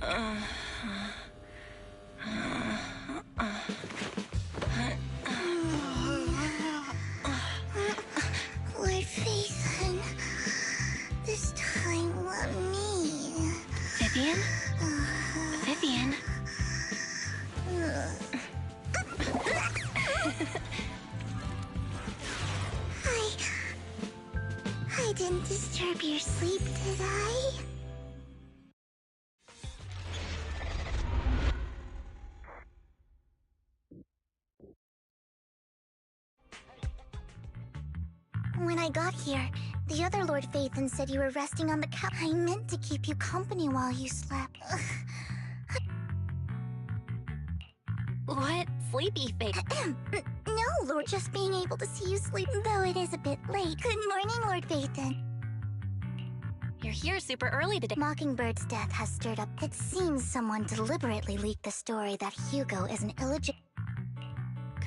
Lord Phaethon, this time let me. Vivian? Vivian? I didn't disturb your sleep, did I? When I got here, the other Lord Phaethon said you were resting on the couch. I meant to keep you company while you slept. What? Sleepy face? No, Lord, just being able to see you sleep, though it is a bit late. Good morning, Lord Phaethon. You're here super early today. Mockingbird's death has stirred up. It seems someone deliberately leaked the story that Hugo is an illegitimate.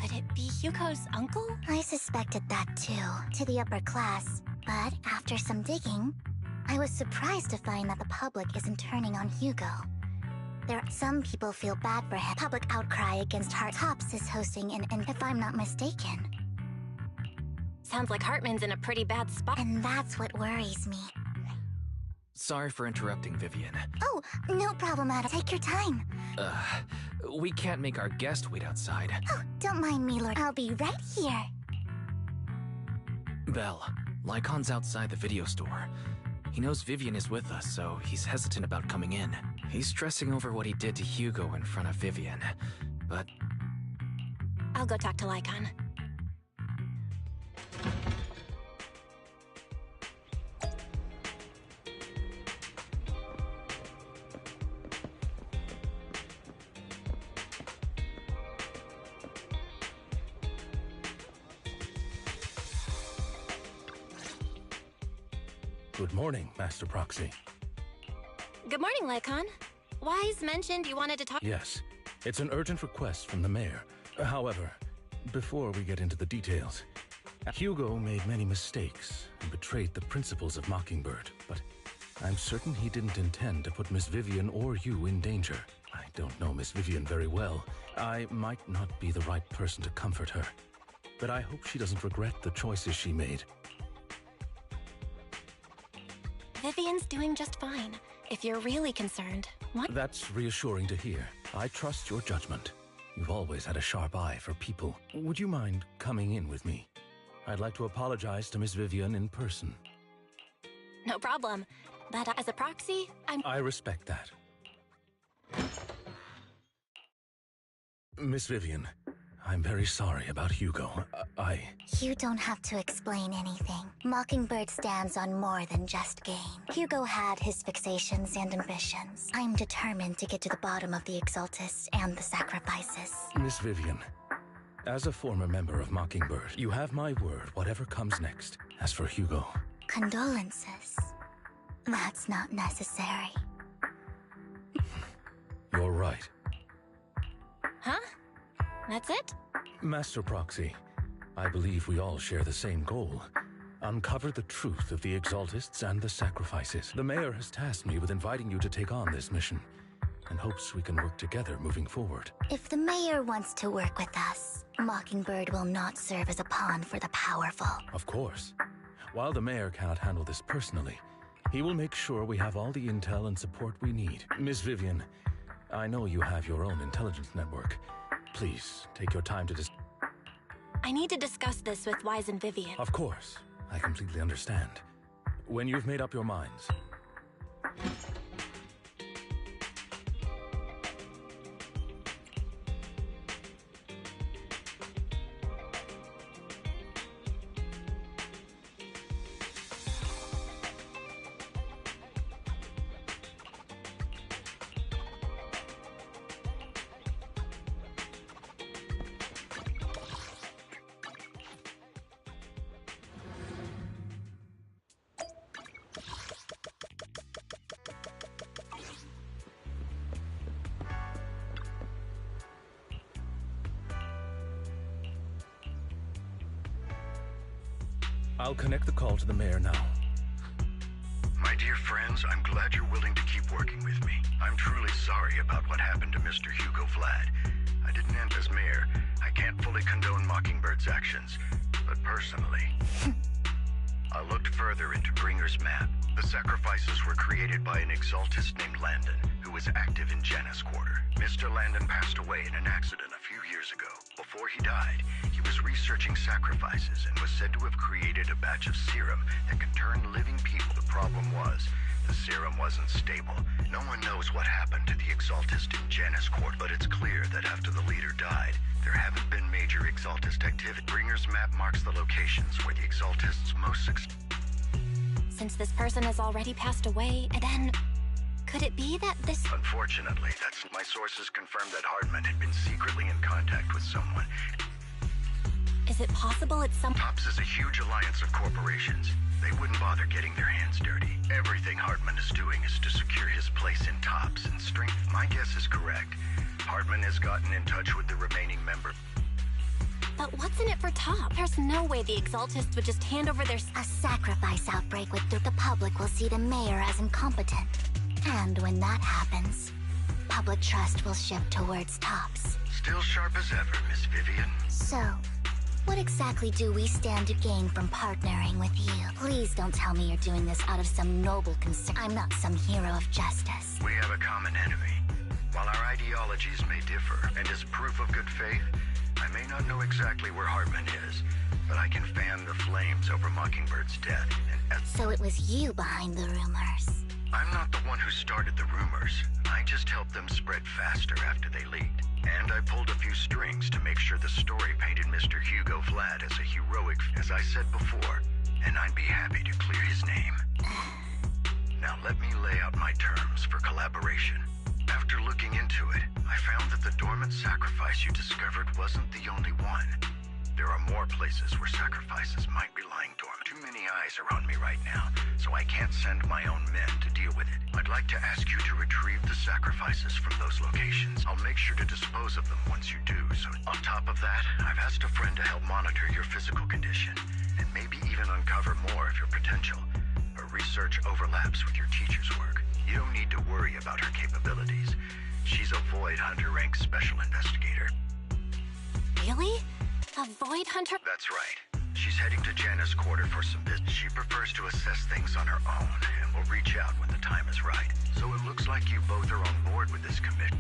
Could it be Hugo's uncle? I suspected that too, to the upper class. But after some digging, I was surprised to find that the public isn't turning on Hugo. Some people feel bad for him. Public outcry against Tops is hosting and if I'm not mistaken. Sounds like Hartman's in a pretty bad spot. And that's what worries me. Sorry for interrupting, Vivian. Oh, no problem, Adam. Take your time. We can't make our guest wait outside. Oh, don't mind me, Lord. I'll be right here. Belle, Lycon's outside the video store. He knows Vivian is with us, so he's hesitant about coming in. He's stressing over what he did to Hugo in front of Vivian, but... I'll go talk to Lycon. Good morning, Master Proxy. Good morning, Lycon. Wise mentioned you wanted to talk— Yes, it's an urgent request from the mayor. However, before we get into the details, Hugo made many mistakes and betrayed the principles of Mockingbird, but I'm certain he didn't intend to put Miss Vivian or you in danger. I don't know Miss Vivian very well. I might not be the right person to comfort her, but I hope she doesn't regret the choices she made. Vivian's doing just fine. If you're really concerned, what— That's reassuring to hear. I trust your judgment. You've always had a sharp eye for people. Would you mind coming in with me? I'd like to apologize to Miss Vivian in person. No problem. But as a proxy, I respect that. Miss Vivian, I'm very sorry about Hugo. You don't have to explain anything. Mockingbird stands on more than just gain. Hugo had his fixations and ambitions. I'm determined to get to the bottom of the Exaltists and the sacrifices. Miss Vivian, as a former member of Mockingbird, you have my word whatever comes next. As for Hugo... Condolences. That's not necessary. You're right. Huh? That's it? Master Proxy, I believe we all share the same goal. Uncover the truth of the Exaltists and the sacrifices. The mayor has tasked me with inviting you to take on this mission, and hopes we can work together moving forward. If the mayor wants to work with us, Mockingbird will not serve as a pawn for the powerful. Of course. While the mayor cannot handle this personally, he will make sure we have all the intel and support we need. Miss Vivian, I know you have your own intelligence network. Please, take your time to I need to discuss this with Wise and Vivian. Of course. I completely understand. When you've made up your minds. I'll connect the call to the mayor now. My My dear friends, I'm glad you're willing to keep working with me. I'm truly sorry about what happened to Mr. Hugo Vlad. I didn't end as mayor. I can't fully condone Mockingbird's actions, but personally, I looked further into Bringer's map. The sacrifices were created by an exaltist named Landon, who was active in Janus Quarter. Mr. Landon passed away in an accident a few years ago. Before he died, he was researching sacrifices and was said to have created a batch of serum that could turn living people. The problem was, the serum wasn't stable. No one knows what happened to the exaltist in Janus Quarter, but it's clear that after the leader died, there haven't been major exaltist activity. Bringer's map marks the locations where the exaltists most succeed. Since this person has already passed away, then could it be that this... Unfortunately, my sources confirmed that Hardman had been secretly in contact with someone. Is it possible it's some... TOPS is a huge alliance of corporations. They wouldn't bother getting their hands dirty. Everything Hardman is doing is to secure his place in TOPS and strength. My guess is correct. Hardman has gotten in touch with the remaining member. But what's in it for Top? There's no way the Exaltists would just hand over their... A sacrifice outbreak with the public will see the mayor as incompetent. And when that happens, public trust will shift towards TOPS. Still sharp as ever, Miss Vivian. So, what exactly do we stand to gain from partnering with you? Please don't tell me you're doing this out of some noble concern. I'm not some hero of justice. We have a common enemy. While our ideologies may differ, and as proof of good faith, I may not know exactly where Hardman is, but I can fan the flames over Mockingbird's death. So it was you behind the rumors. I'm not the one who started the rumors. I just helped them spread faster after they leaked. And I pulled a few strings to make sure the story painted Mr. Hugo Vlad as a heroic, as I said before, and I'd be happy to clear his name. Now let me lay out my terms for collaboration. After looking into it, I found that the dormant sacrifice you discovered wasn't the only one. There are more places where sacrifices might be lying dormant. Too many eyes are on me right now, so I can't send my own men to deal with it. I'd like to ask you to retrieve the sacrifices from those locations. I'll make sure to dispose of them once you do, so on top of that, I've asked a friend to help monitor your physical condition, and maybe even uncover more of your potential. Her research overlaps with your teacher's work. You don't need to worry about her capabilities. She's a Void Hunter rank special investigator. Really? A Void Hunter? That's right. She's heading to Janus Quarter for some business. She prefers to assess things on her own, and will reach out when the time is right. So it looks like you both are on board with this commission.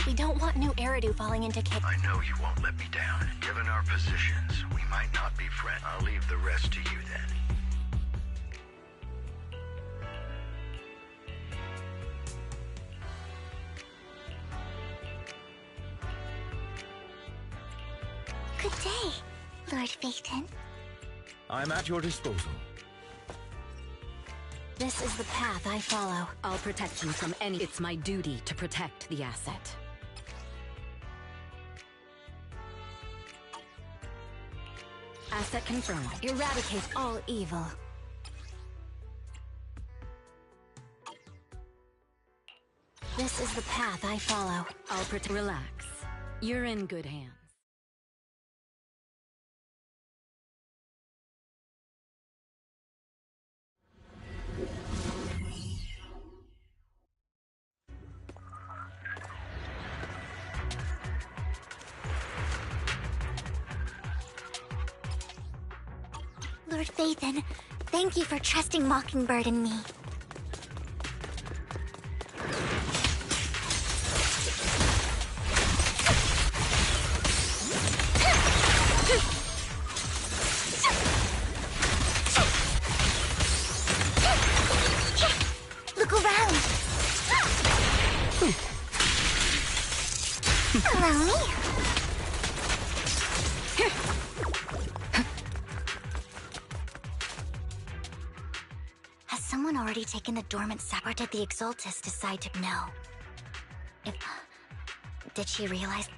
We don't want new Eridu falling into I know you won't let me down. Given our positions, we might not be friends. I'll leave the rest to you then. Good day, Lord Phaeton. I'm at your disposal. This is the path I follow. I'll protect you from any... It's my duty to protect the asset. Asset confirmed. Eradicate all evil. This is the path I follow. I'll protect... Relax. You're in good hands. Lord Phaeton, thank you for trusting Mockingbird and me. Look around! Allow me. Has someone already taken the dormant sap, or did the Exaltist decide to know? Did she realize?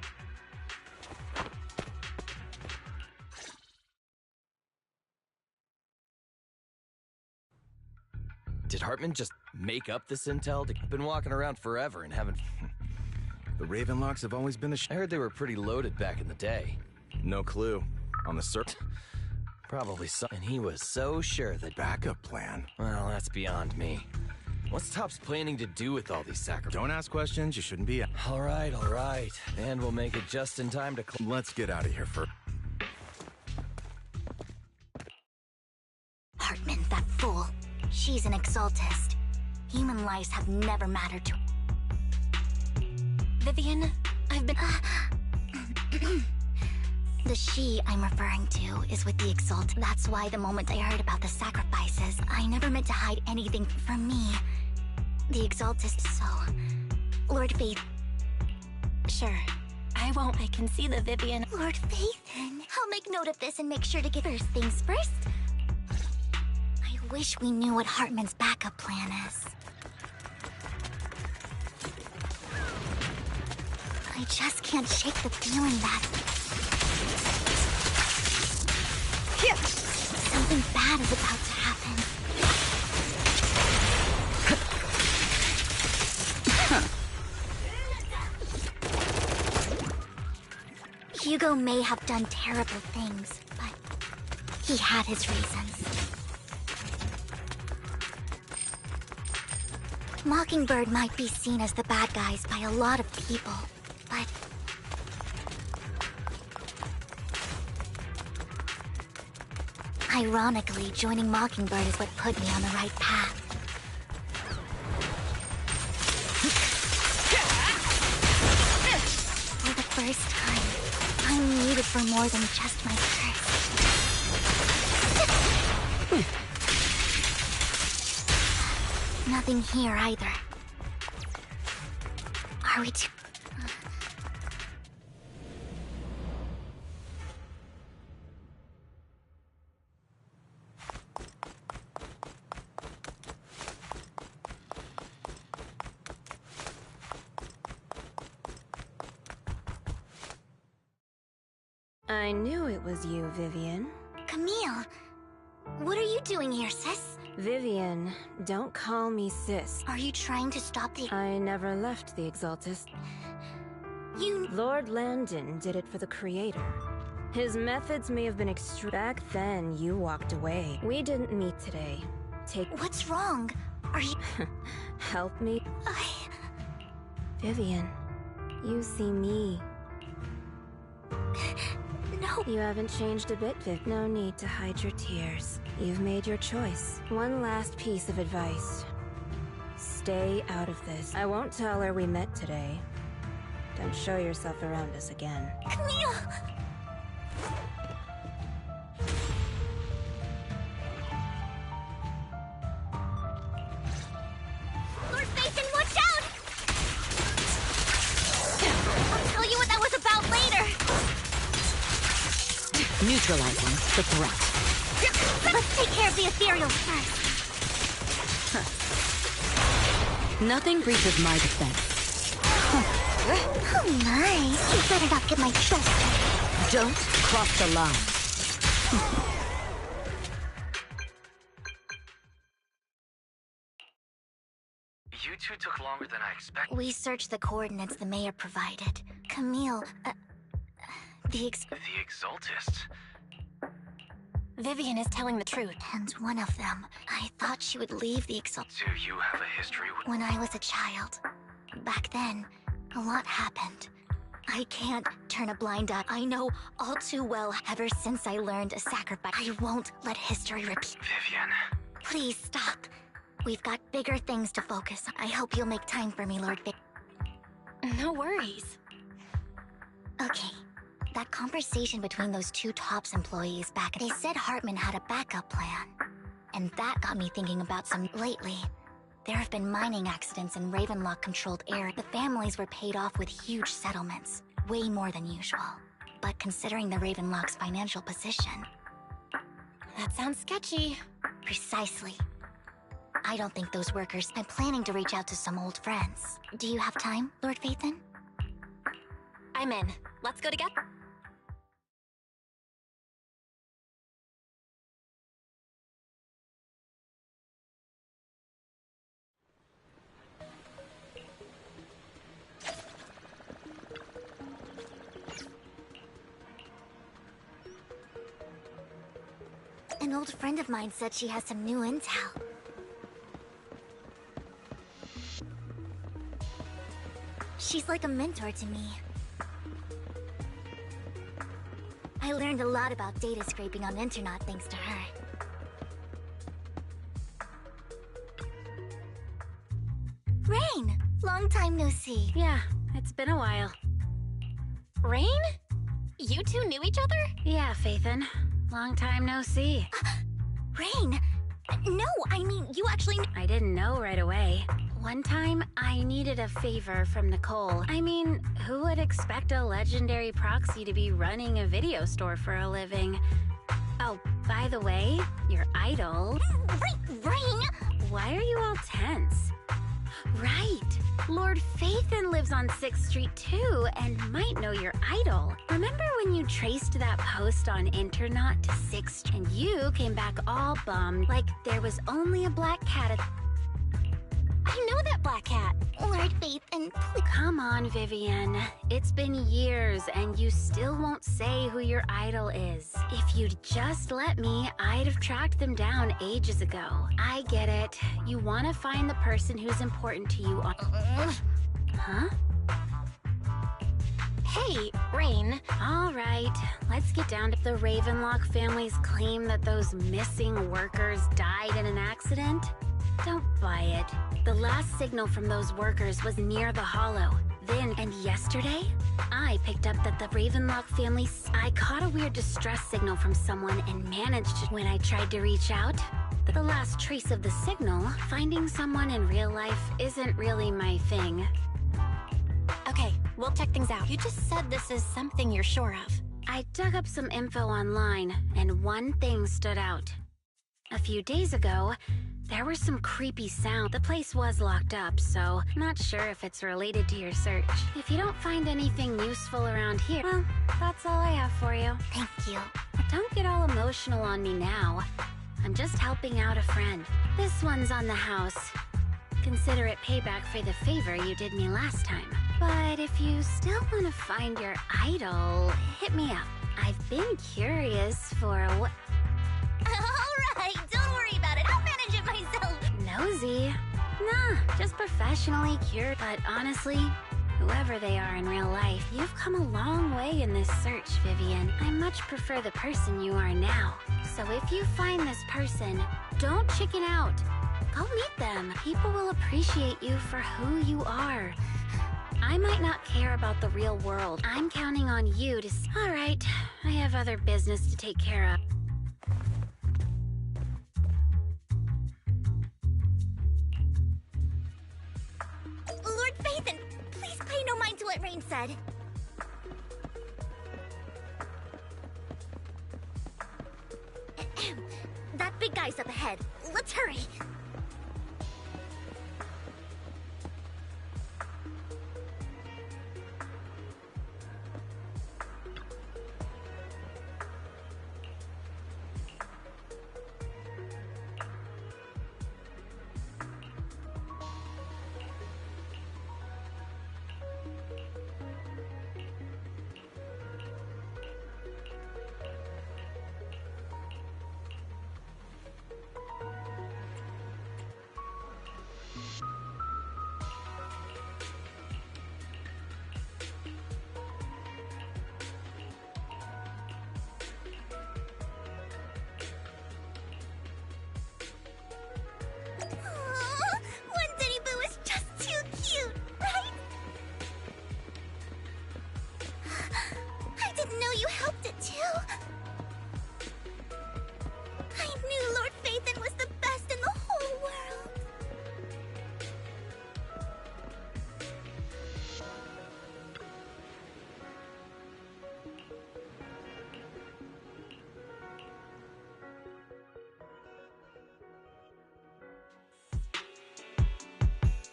Did Hartman just make up this intel? Been walking around forever and haven't... The Ravenlocks have always been I heard they were pretty loaded back in the day. No clue. On the Probably so. And he was so sure that... Backup plan? Well, that's beyond me. What's Topps planning to do with all these sacrifices? Don't ask questions you shouldn't be. All right. And we'll make it just in time to... Let's get out of here first. Hartman, that fool. She's an exaltist. Human lives have never mattered to... Vivian, I've been... The she I'm referring to is with the Exalt. That's why the moment I heard about the sacrifices, I never meant to hide anything from me. The Exaltist, so... Lord Faith... Sure. I won't. I can see the Vivian... Lord Faithin. I'll make note of this and make sure to get first things first. I wish we knew what Hartman's backup plan is. I just can't shake the feeling that... something bad is about to happen. Hugo may have done terrible things, but he had his reasons. Mockingbird might be seen as the bad guys by a lot of people, but... ironically, joining Mockingbird is what put me on the right path. For the first time, I'm needed for more than just my curse. Nothing here either. Are we too... I knew it was you, Vivian. Camille, what are you doing here, sis? Vivian, don't call me sis. Are you trying to stop the... I never left the Exaltist. You... Lord Landon did it for the Creator. His methods may have been extreme. Back then, you walked away. We didn't meet today. What's wrong? Are you... Help me? Vivian, you see me. No. You haven't changed a bit, Viv. No need to hide your tears. You've made your choice. One last piece of advice. Stay out of this. I won't tell her we met today. Don't show yourself around us again. Camille! Lord Phaethon, watch out! I'll tell you what that was about later! Neutralizing the threat. Let's take care of the ethereal first. Nothing breaches my defense. Oh my, you better not get my trust. Don't cross the line. You two took longer than I expected. We searched the coordinates the mayor provided. Camille, the Exaltist? Vivian is telling the truth. And one of them, I thought she would leave the Do you have a history with... When I was a child. Back then, a lot happened. I can't turn a blind eye. I know all too well ever since I learned a sacrifice. I won't let history repeat. Vivian. Please stop. We've got bigger things to focus on. I hope you'll make time for me, Lord Vic. No worries. Okay. That conversation between those two Topps employees back... They said Hartman had a backup plan. And that got me thinking about some... Lately, there have been mining accidents in Ravenlock-controlled areas. The families were paid off with huge settlements. Way more than usual. But considering the Ravenlock's financial position... That sounds sketchy. Precisely. I don't think those workers... I'm planning to reach out to some old friends. Do you have time, Lord Phaethon? I'm in. Let's go together. An old friend of mine said she has some new intel. She's like a mentor to me. I learned a lot about data scraping on the internet thanks to her. Rain! Long time no see. Yeah, it's been a while. Rain? You two knew each other? Yeah, Faithin. Long time no see. Rain! No, I mean, you actually I didn't know right away. One time, I needed a favor from Nicole. I mean, who would expect a legendary proxy to be running a video store for a living? Oh, by the way, your idol... Rain! Why are you all tense? Right! Lord Faithin lives on 6th Street too, and might know your idol. Remember when you traced that post on Internet to 6th Street, and you came back all bummed, like there was only a black cat at... I know that black cat. Lord Faithin, please. Come on, Vivian. It's been years, and you still won't say who your idol is. If you'd just let me, I'd have tracked them down ages ago. I get it. You want to find the person who's important to you on... Huh? Hey, Rain. All right, let's get down to the Ravenlock family's claim that those missing workers died in an accident. Don't buy it. The last signal from those workers was near the Hollow. Then, and yesterday, I picked up that the Ravenlock family... I caught a weird distress signal from someone and managed to... When I tried to reach out, the last trace of the signal, finding someone in real life isn't really my thing. Okay, we'll check things out. You just said this is something you're sure of. I dug up some info online, and one thing stood out. A few days ago, there were some creepy sounds. The place was locked up, so not sure if it's related to your search. If you don't find anything useful around here, well, that's all I have for you. Thank you. Don't get all emotional on me now. I'm just helping out a friend. This one's on the house. Consider it payback for the favor you did me last time. But if you still want to find your idol, hit me up. I've been curious for what... Alright, don't worry about it. I'll manage it myself. Nosy? Nah, just professionally curious. But honestly, whoever they are in real life, you've come a long way in this search, Vivian. I much prefer the person you are now. So if you find this person, don't chicken out. Go meet them. People will appreciate you for who you are. I might not care about the real world. I'm counting on you to... Alright, I have other business to take care of. Lord Faithin, please pay no mind to what Rain said. That big guy's up ahead. Let's hurry.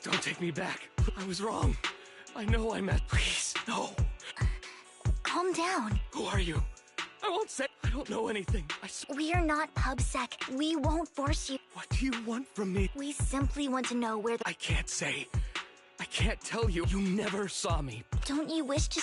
Don't take me back. I was wrong. I know I met... Please, no. Calm down. Who are you? I won't say... I don't know anything. We are not PubSec. We won't force you. What do you want from me? We simply want to know where the... I can't say. I can't tell you. You never saw me. Don't you wish to...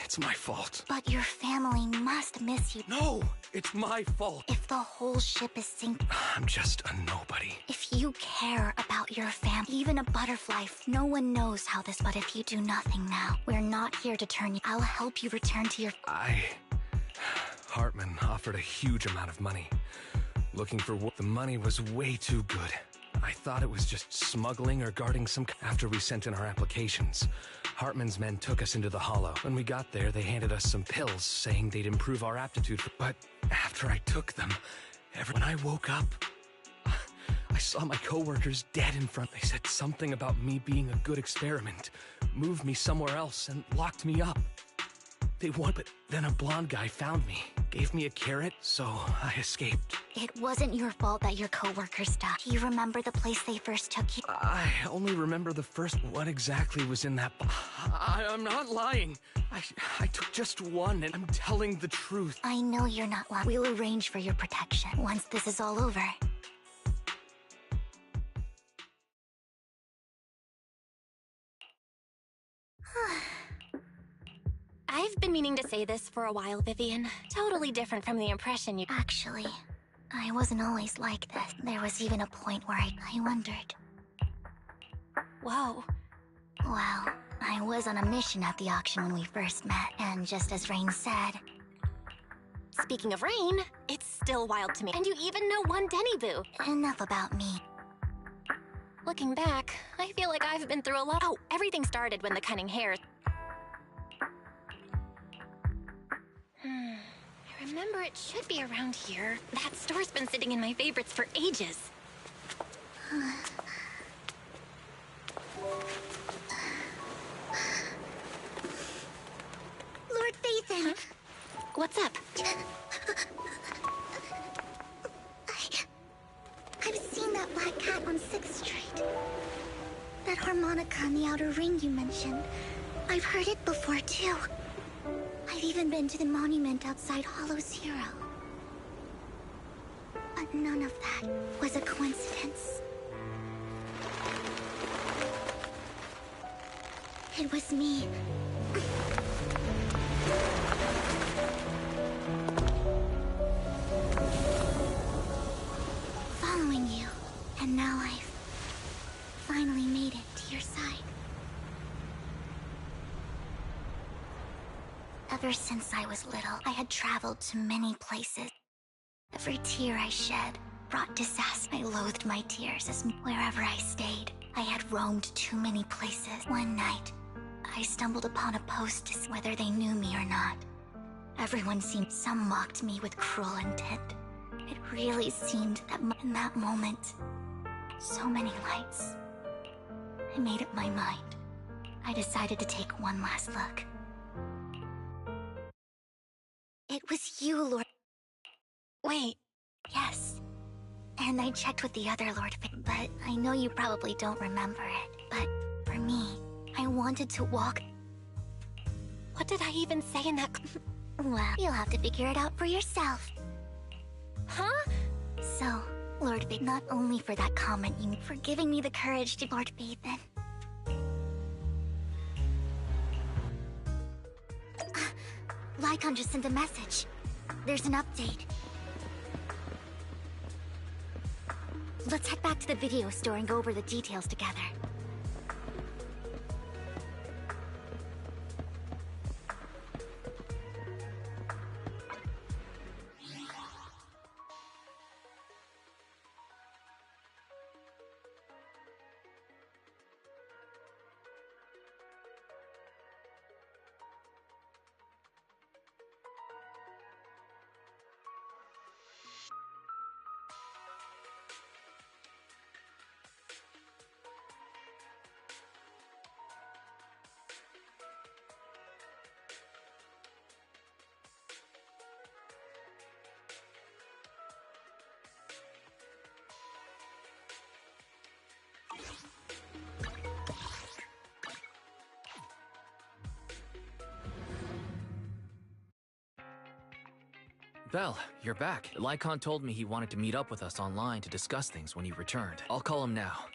It's It's my fault. But your family must miss you. No, it's my fault. If the whole ship is sinking, I'm just a nobody. if you care about your family, even a butterfly, no one knows how this, but if you do nothing now, we're not here to turn you. I'll help you return to your... Hartman offered a huge amount of money. Looking for what? The money was way too good. I thought it was just smuggling or guarding some... After we sent in our applications, Hartman's men took us into the Hollow. When we got there, they handed us some pills, saying they'd improve our aptitude for... But after I took them, when I woke up, I saw my coworkers dead in front. They said something about me being a good experiment, moved me somewhere else, and locked me up. They won, but then a blonde guy found me, gave me a carrot, so I escaped. It wasn't your fault that your coworkers died. Do you remember the place they first took you? I only remember the first... What exactly was in that... I'm not lying. I took just one, and I'm telling the truth. I know you're not lying. We'll arrange for your protection once this is all over. I've been meaning to say this for a while, Vivian. Totally different from the impression you... Actually, I wasn't always like this. There was even a point where I wondered. Whoa. Well, I was on a mission at the auction when we first met, and just as Rain said... Speaking of Rain, it's still wild to me. And you even know one Denny Boo. Enough about me. Looking back, I feel like I've been through a lot. Oh, everything started when the cunning hare... I remember it should be around here. That store's been sitting in my favorites for ages. Lord Phaethon! Huh? What's up? I've seen that black cat on 6th Street. That harmonica in the outer ring you mentioned. I've heard it before, too. I've even been to the monument outside Hollow Zero. But none of that was a coincidence. It was me. Following you, and now I've finally made it to your side. Ever since I was little, I had traveled to many places. Every tear I shed brought disaster. I loathed my tears as wherever I stayed. I had roamed too many places. One night, I stumbled upon a post, whether they knew me or not. Everyone seemed... Some mocked me with cruel intent. It really seemed that in that moment, so many lights. I made up my mind. I decided to take one last look. It was you, Lord... Wait. Yes. And I checked with the other Lord, but I know you probably don't remember it. But for me, I wanted to walk... What did I even say in that... Well, you'll have to figure it out for yourself. Huh? So, Lord Phaethon, not only for that comment, you for giving me the courage to... Lord Phaethon. Lycon just sent a message. There's an update. Let's head back to the video store and go over the details together. Belle, you're back. Lycon told me he wanted to meet up with us online to discuss things when he returned. I'll call him now.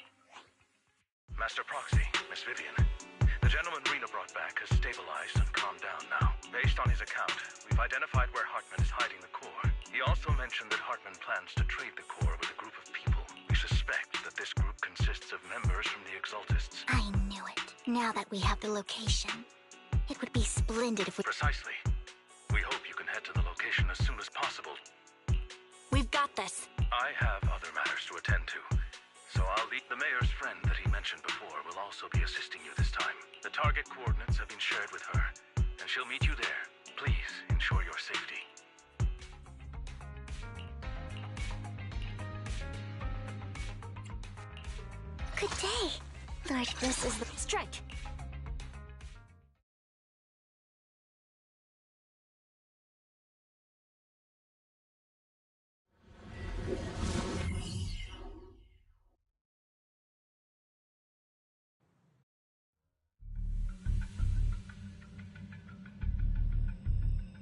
Master Proxy, Miss Vivian. The gentleman Rena brought back has stabilized and calmed down now. They on his account, we've identified where Hartman is hiding the core. He also mentioned that Hartman plans to trade the core with a group of people. We suspect that this group consists of members from the Exaltists. I knew it. Now that we have the location, it would be splendid if we... Precisely. We hope you can head to the location as soon as possible. We've got this. I have other matters to attend to, so I'll leave the mayor's friend that he mentioned before will also be assisting you this time. The target coordinates have been shared with her, and she'll meet you there. Please ensure your safety. Good day. Lord, this is the... Strike.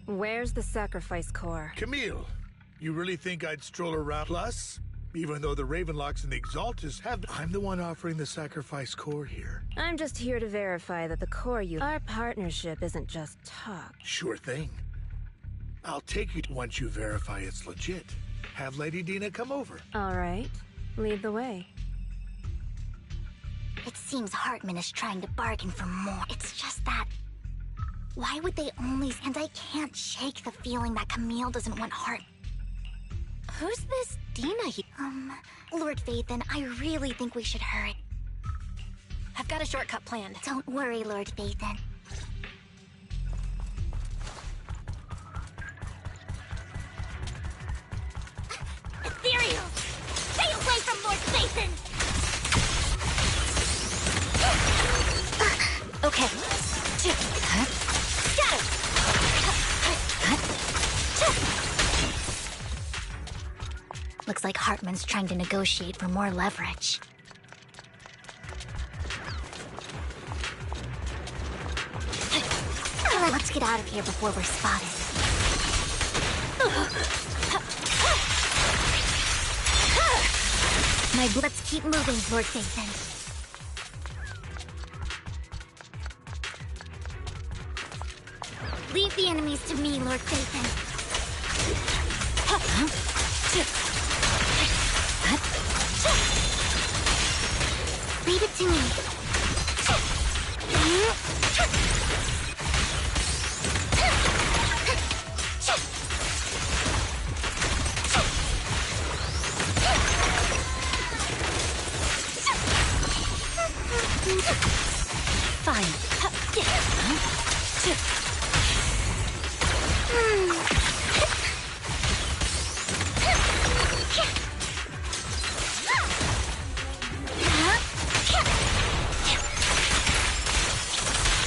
Where's the sacrifice core? Camille, you really think I'd stroll around? Plus, even though the Ravenlocks and the Exaltists have... I'm the one offering the sacrifice core here. I'm just here to verify that the core you... Our partnership isn't just talk. Sure thing. I'll take you once you verify it's legit. Have Lady Dina come over. All right. Lead the way. It seems Hartman is trying to bargain for more. It's just that... Why would they only... And I can't shake the feeling that Camille doesn't want Hart... Who's this Dina here? Lord Vathan, I really think we should hurry. I've got a shortcut planned. Don't worry, Lord Vathan. Ethereal! Stay away from Lord Vathan! Okay. Got it! Looks like Hartman's trying to negotiate for more leverage. Let's get out of here before we're spotted. Let's keep moving, Lord Vathan. Leave the enemies to me, Lord Vathan. Leave it to me. Fine.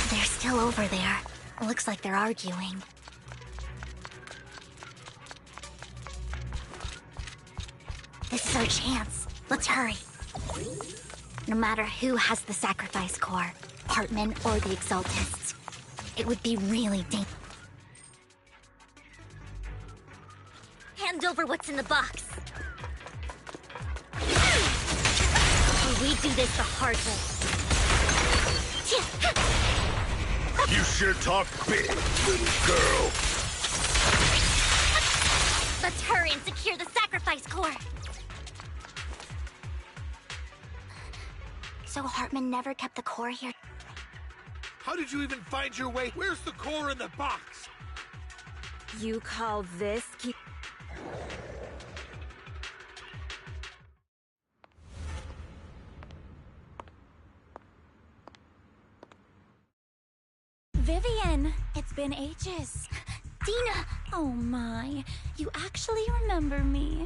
They're still over there. Looks like they're arguing. This is our chance. Let's hurry. No matter who has the sacrifice core, Hartman or the Exaltists, it would be really dangerous. Hand over what's in the box. Or we do this the hard way. You sure talk big, little girl. Let's hurry and secure the sacrifice core. So Hartman never kept the core here? How did you even find your way? Where's the core in the box? You call this keep... Vivian, it's been ages. Dina! Oh my, you actually remember me.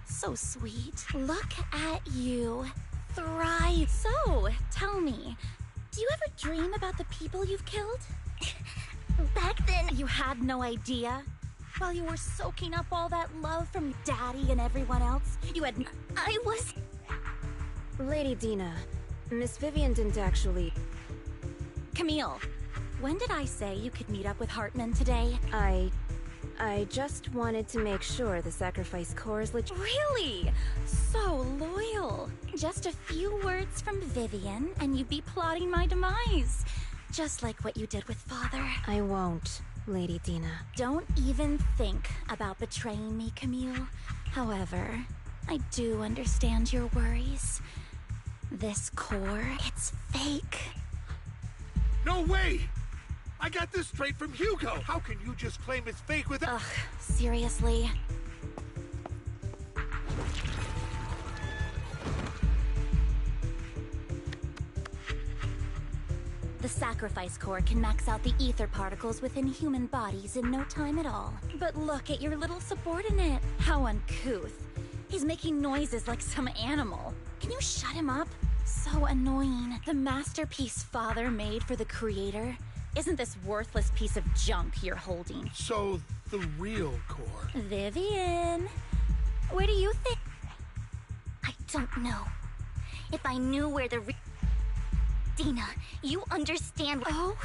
So sweet. Look at you. Thrive. So, tell me, do you ever dream about the people you've killed? Back then... You had no idea? While you were soaking up all that love from Daddy and everyone else, you had... I was... Lady Dina, Miss Vivian didn't actually... Camille, when did I say you could meet up with Hartman today? I just wanted to make sure the sacrifice core is legit. Really? So loyal. Just a few words from Vivian, and you'd be plotting my demise. Just like what you did with Father. I won't. Lady Dina. Don't even think about betraying me, Camille. However, I do understand your worries. This core, it's fake. No way! I got this straight from Hugo! How can you just claim it's fake without— Ugh, seriously? The sacrifice core can max out the ether particles within human bodies in no time at all. But look at your little subordinate. How uncouth. He's making noises like some animal. Can you shut him up? So annoying. The masterpiece Father made for the creator isn't this worthless piece of junk you're holding. So, the real core. Vivian, where do you think? I don't know. If I knew where the Dina, you understand— Oh,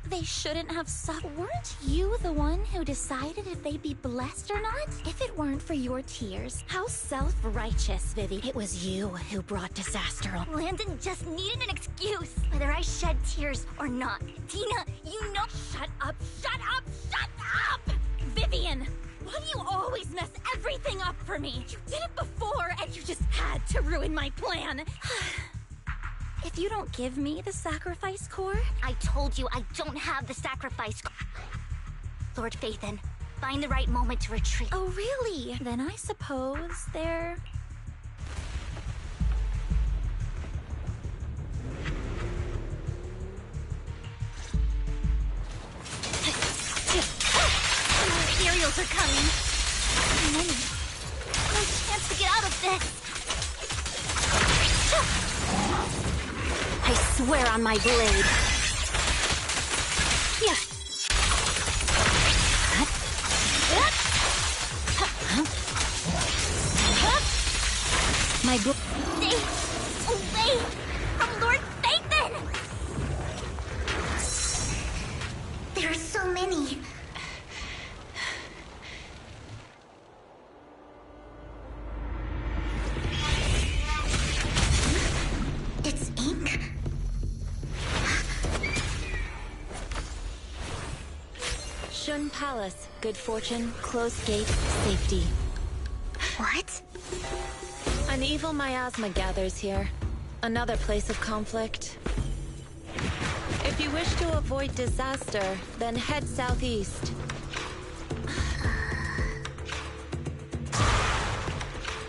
they shouldn't have suffered. Weren't you the one who decided if they'd be blessed or not? If it weren't for your tears, how self-righteous, Vivi. It was you who brought disaster on. Landon just needed an excuse, whether I shed tears or not. Dina, you know— Shut up, shut up, shut up! Vivian, why do you always mess everything up for me? You did it before, and you just had to ruin my plan. If you don't give me the sacrifice core— I told you I don't have the sacrifice. Lord Phaethon, find the right moment to retreat. Oh, really? Then I suppose they're... Materials are coming. No chance to get out of this. I swear on my blade. Yeah. My blade. Stay away from Lord Phaethon! There are so many. It's ink. Shun Palace. Good fortune, closed gate, safety. What? An evil miasma gathers here. Another place of conflict. If you wish to avoid disaster, then head southeast.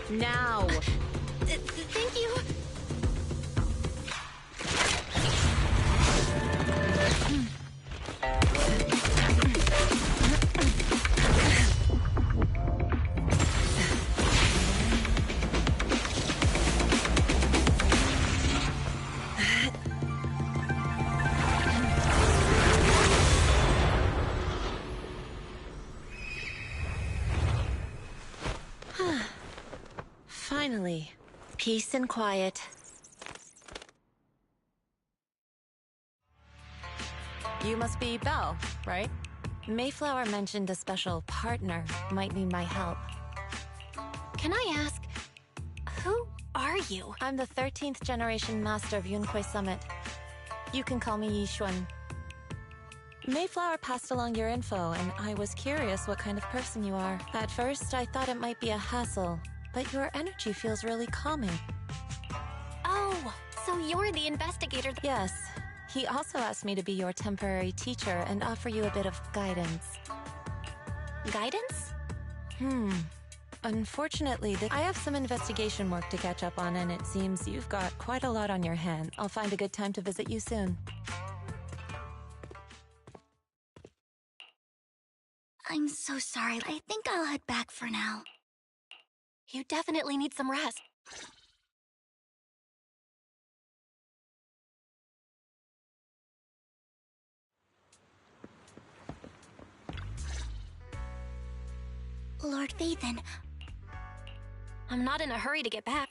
Now! Thank you. Finally, peace and quiet. You must be Belle, right? Mayflower mentioned a special partner might need my help. Can I ask, who are you? I'm the 13th generation master of Yunhui Summit. You can call me Yixuan. Mayflower passed along your info, and I was curious what kind of person you are. At first, I thought it might be a hassle, but your energy feels really calming. Oh, so you're the investigator. Yes. He also asked me to be your temporary teacher and offer you a bit of guidance. Guidance? Unfortunately, I have some investigation work to catch up on, and it seems you've got quite a lot on your hands. I'll find a good time to visit you soon. I'm so sorry. I think I'll head back for now. You definitely need some rest. Lord Phaethon, I'm not in a hurry to get back.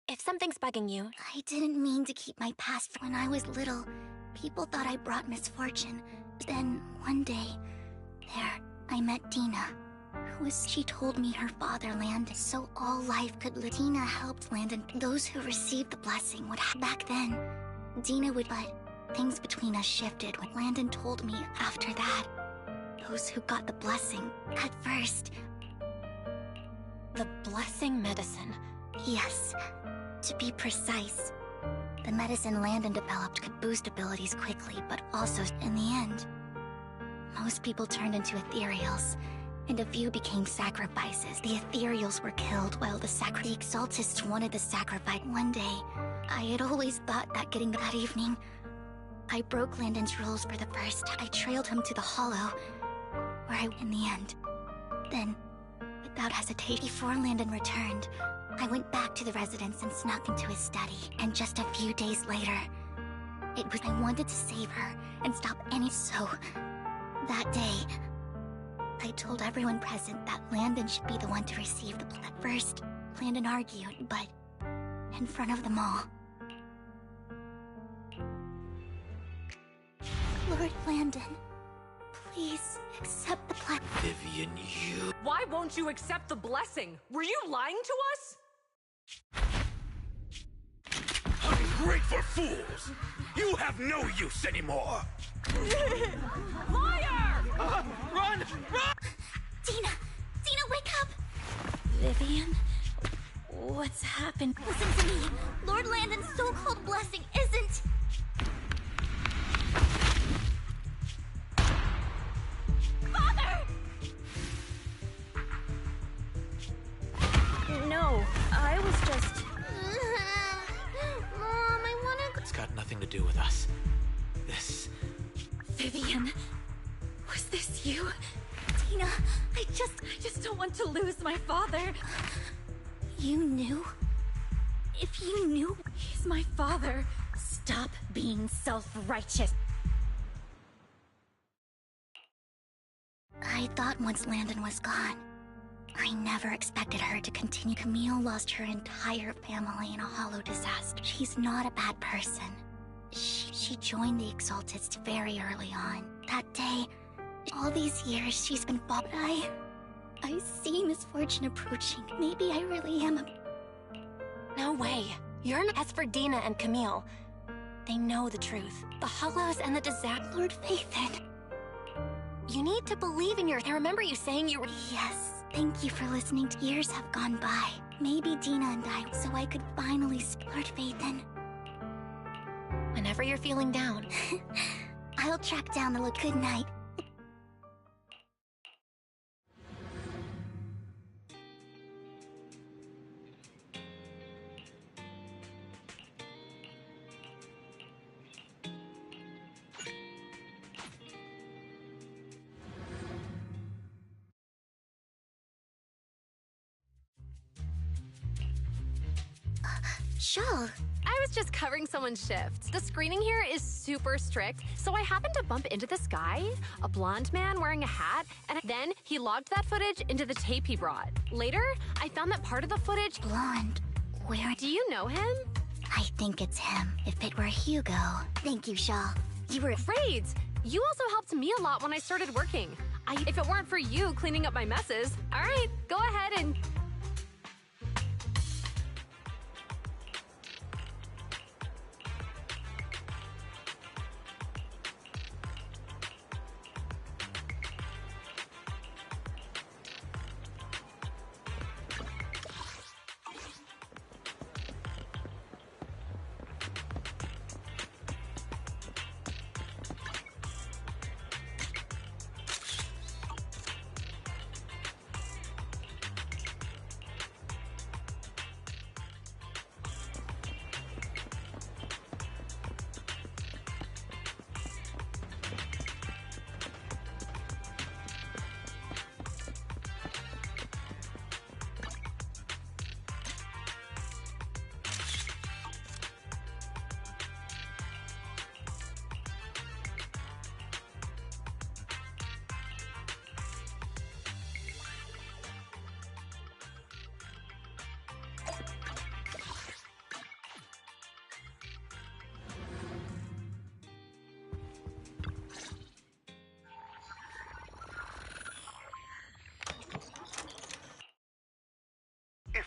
If something's bugging you... I didn't mean to keep my past. When I was little, people thought I brought misfortune. Then, one day, there, I met Dina. She told me her father landed so all life could live. Dina helped Landon. Those who received the blessing would have. Back then, Dina would, but things between us shifted when Landon told me after that. Those who got the blessing, at first. The blessing medicine? Yes. To be precise, the medicine Landon developed could boost abilities quickly, but also, in the end, most people turned into ethereals. And a few became sacrifices. The ethereals were killed while the exaltists wanted the sacrifice. One day, I had always thought that getting that evening, I broke Landon's rules for the first. I trailed him to the hollow, where in the end. Then, without hesitation, before Landon returned, I went back to the residence and snuck into his study. And just a few days later, I wanted to save her and stop any. So, that day, I told everyone present that Landon should be the one to receive the At first, Landon argued, but in front of them all. Lord Landon, please accept the blessing. Vivian, you... Why won't you accept the blessing? Were you lying to us? Ungrateful fools! You have no use anymore! Liar! Run! Run! Dina! Dina, wake up! Vivian? What's happened? Listen to me! Lord Landon's so-called blessing isn't... Father! No, I was just... Mom, I wanna... It's got nothing to do with us. This... Vivian? Was this you? Dina, I just don't want to lose my father. You knew? If you knew... He's my father. Stop being self-righteous. I thought once Landon was gone, I never expected her to continue. Camille lost her entire family in a hollow disaster. She's not a bad person. She joined the Exaltists very early on. That day, all these years she's been fought. I see misfortune approaching. Maybe I really am a... No way. You're not. As for Dina and Camille, they know the truth. The Hollows and the disaster. Lord Phaethon. You need to believe in your... I remember you saying you were... Yes, thank you for listening. Years have gone by. Maybe Dina and I, so I could finally... Lord Phaethon. Whenever you're feeling down. I'll track down the good night. Shawl. I was just covering someone's shift. The screening here is super strict, so I happened to bump into this guy, a blonde man wearing a hat, and then he logged that footage into the tape he brought. Later, I found that part of the footage... Blonde. Where... Do you know him? I think it's him. If it were Hugo. Thank you, Shaw. You were... Great! You also helped me a lot when I started working. If it weren't for you cleaning up my messes... Alright, go ahead and...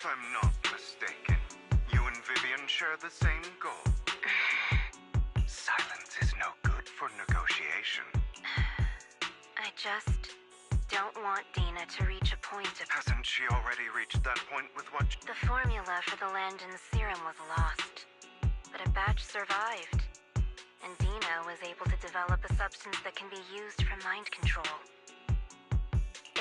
I'm not mistaken, you and Vivian share the same goal. Silence is no good for negotiation. I just don't want Dina to reach a point of... Hasn't she already reached that point with what... The formula for the Landon's serum was lost, but a batch survived, and Dina was able to develop a substance that can be used for mind control.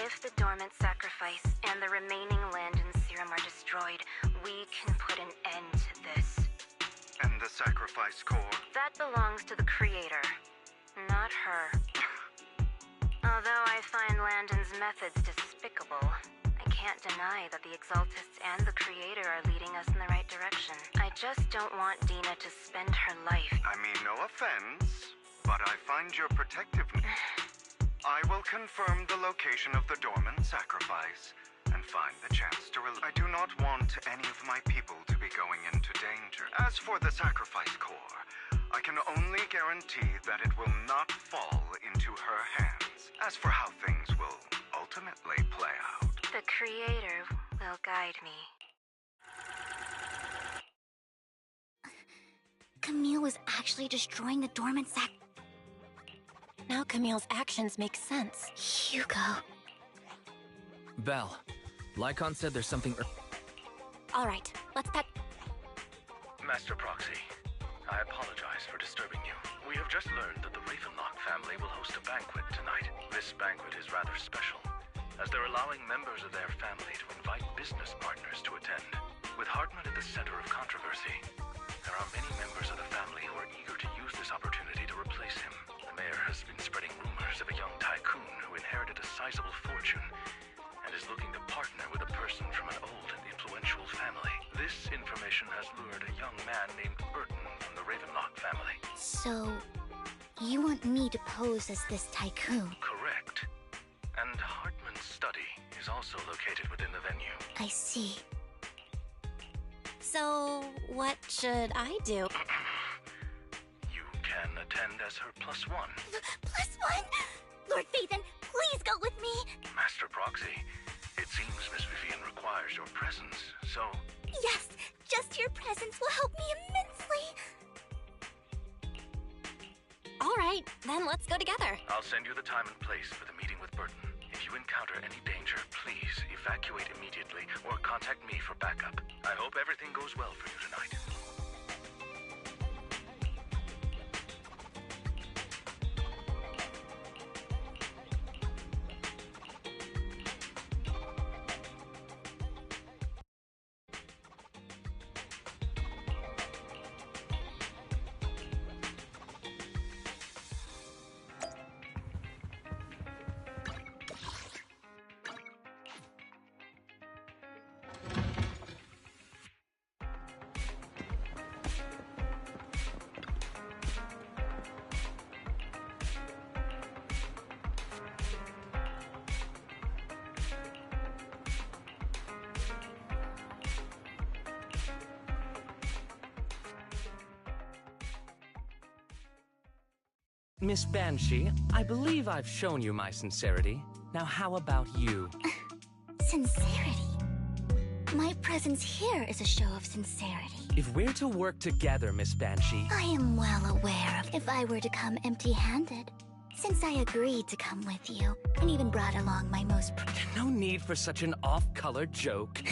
If the dormant sacrifice and the remaining Landon serum are destroyed, we can put an end to this. And the sacrifice core? That belongs to the creator, not her. Although I find Landon's methods despicable, I can't deny that the Exaltists and the creator are leading us in the right direction. I just don't want Dina to spend her life... I mean, no offense, but I find your protectiveness... I will confirm the location of the dormant sacrifice and find the chance to I do not want any of my people to be going into danger. As for the sacrifice core, I can only guarantee that it will not fall into her hands. As for how things will ultimately play out... The creator will guide me. Camille was actually destroying the dormant sac... Now Camille's actions make sense. Hugo. Belle, Lycon said there's something... All right, let's pack... Master Proxy, I apologize for disturbing you. We have just learned that the Ravenlock family will host a banquet tonight. This banquet is rather special, as they're allowing members of their family to invite business partners to attend. With Hartman at the center of controversy, there are many members of the family who are eager to use this opportunity to replace him. The mayor has been spreading rumors of a young tycoon who inherited a sizable fortune and is looking to partner with a person from an old and influential family. This information has lured a young man named Burton from the Ravenlock family. So, you want me to pose as this tycoon? Correct. And Hartman's study is also located within the venue. I see. So, what should I do? You can attend as her +1. +1? Lord Phaethon, please go with me! Master Proxy, it seems Miss Vivian requires your presence, so... Yes, just your presence will help me immensely! All right, then let's go together. I'll send you the time and place for the meeting with Burton. If you encounter any danger, please evacuate immediately or contact me for backup. I hope everything goes well for you tonight. Miss Banshee, I believe I've shown you my sincerity. Now how about you? Sincerity? My presence here is a show of sincerity. If we're to work together, Miss Banshee... I am well aware of if I were to come empty-handed. Since I agreed to come with you, and even brought along my most... No need for such an off-color joke.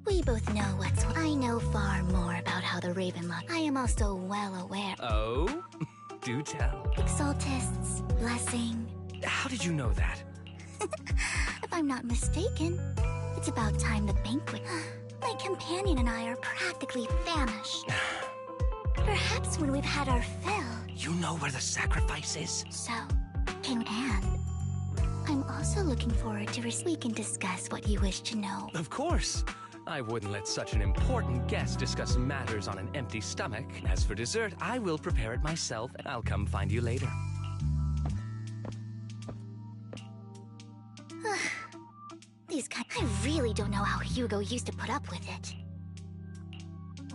We both know what's... I know far more about how the Ravenlock... I am also well aware... Oh? Do tell. Exaltists, blessing... How did you know that? If I'm not mistaken, it's about time the banquet... My companion and I are practically famished. Perhaps when we've had our fill... You know where the sacrifice is? So, and I'm also looking forward to... We can discuss what you wish to know. Of course. I wouldn't let such an important guest discuss matters on an empty stomach. As for dessert, I will prepare it myself, and I'll come find you later. I really don't know how Hugo used to put up with it.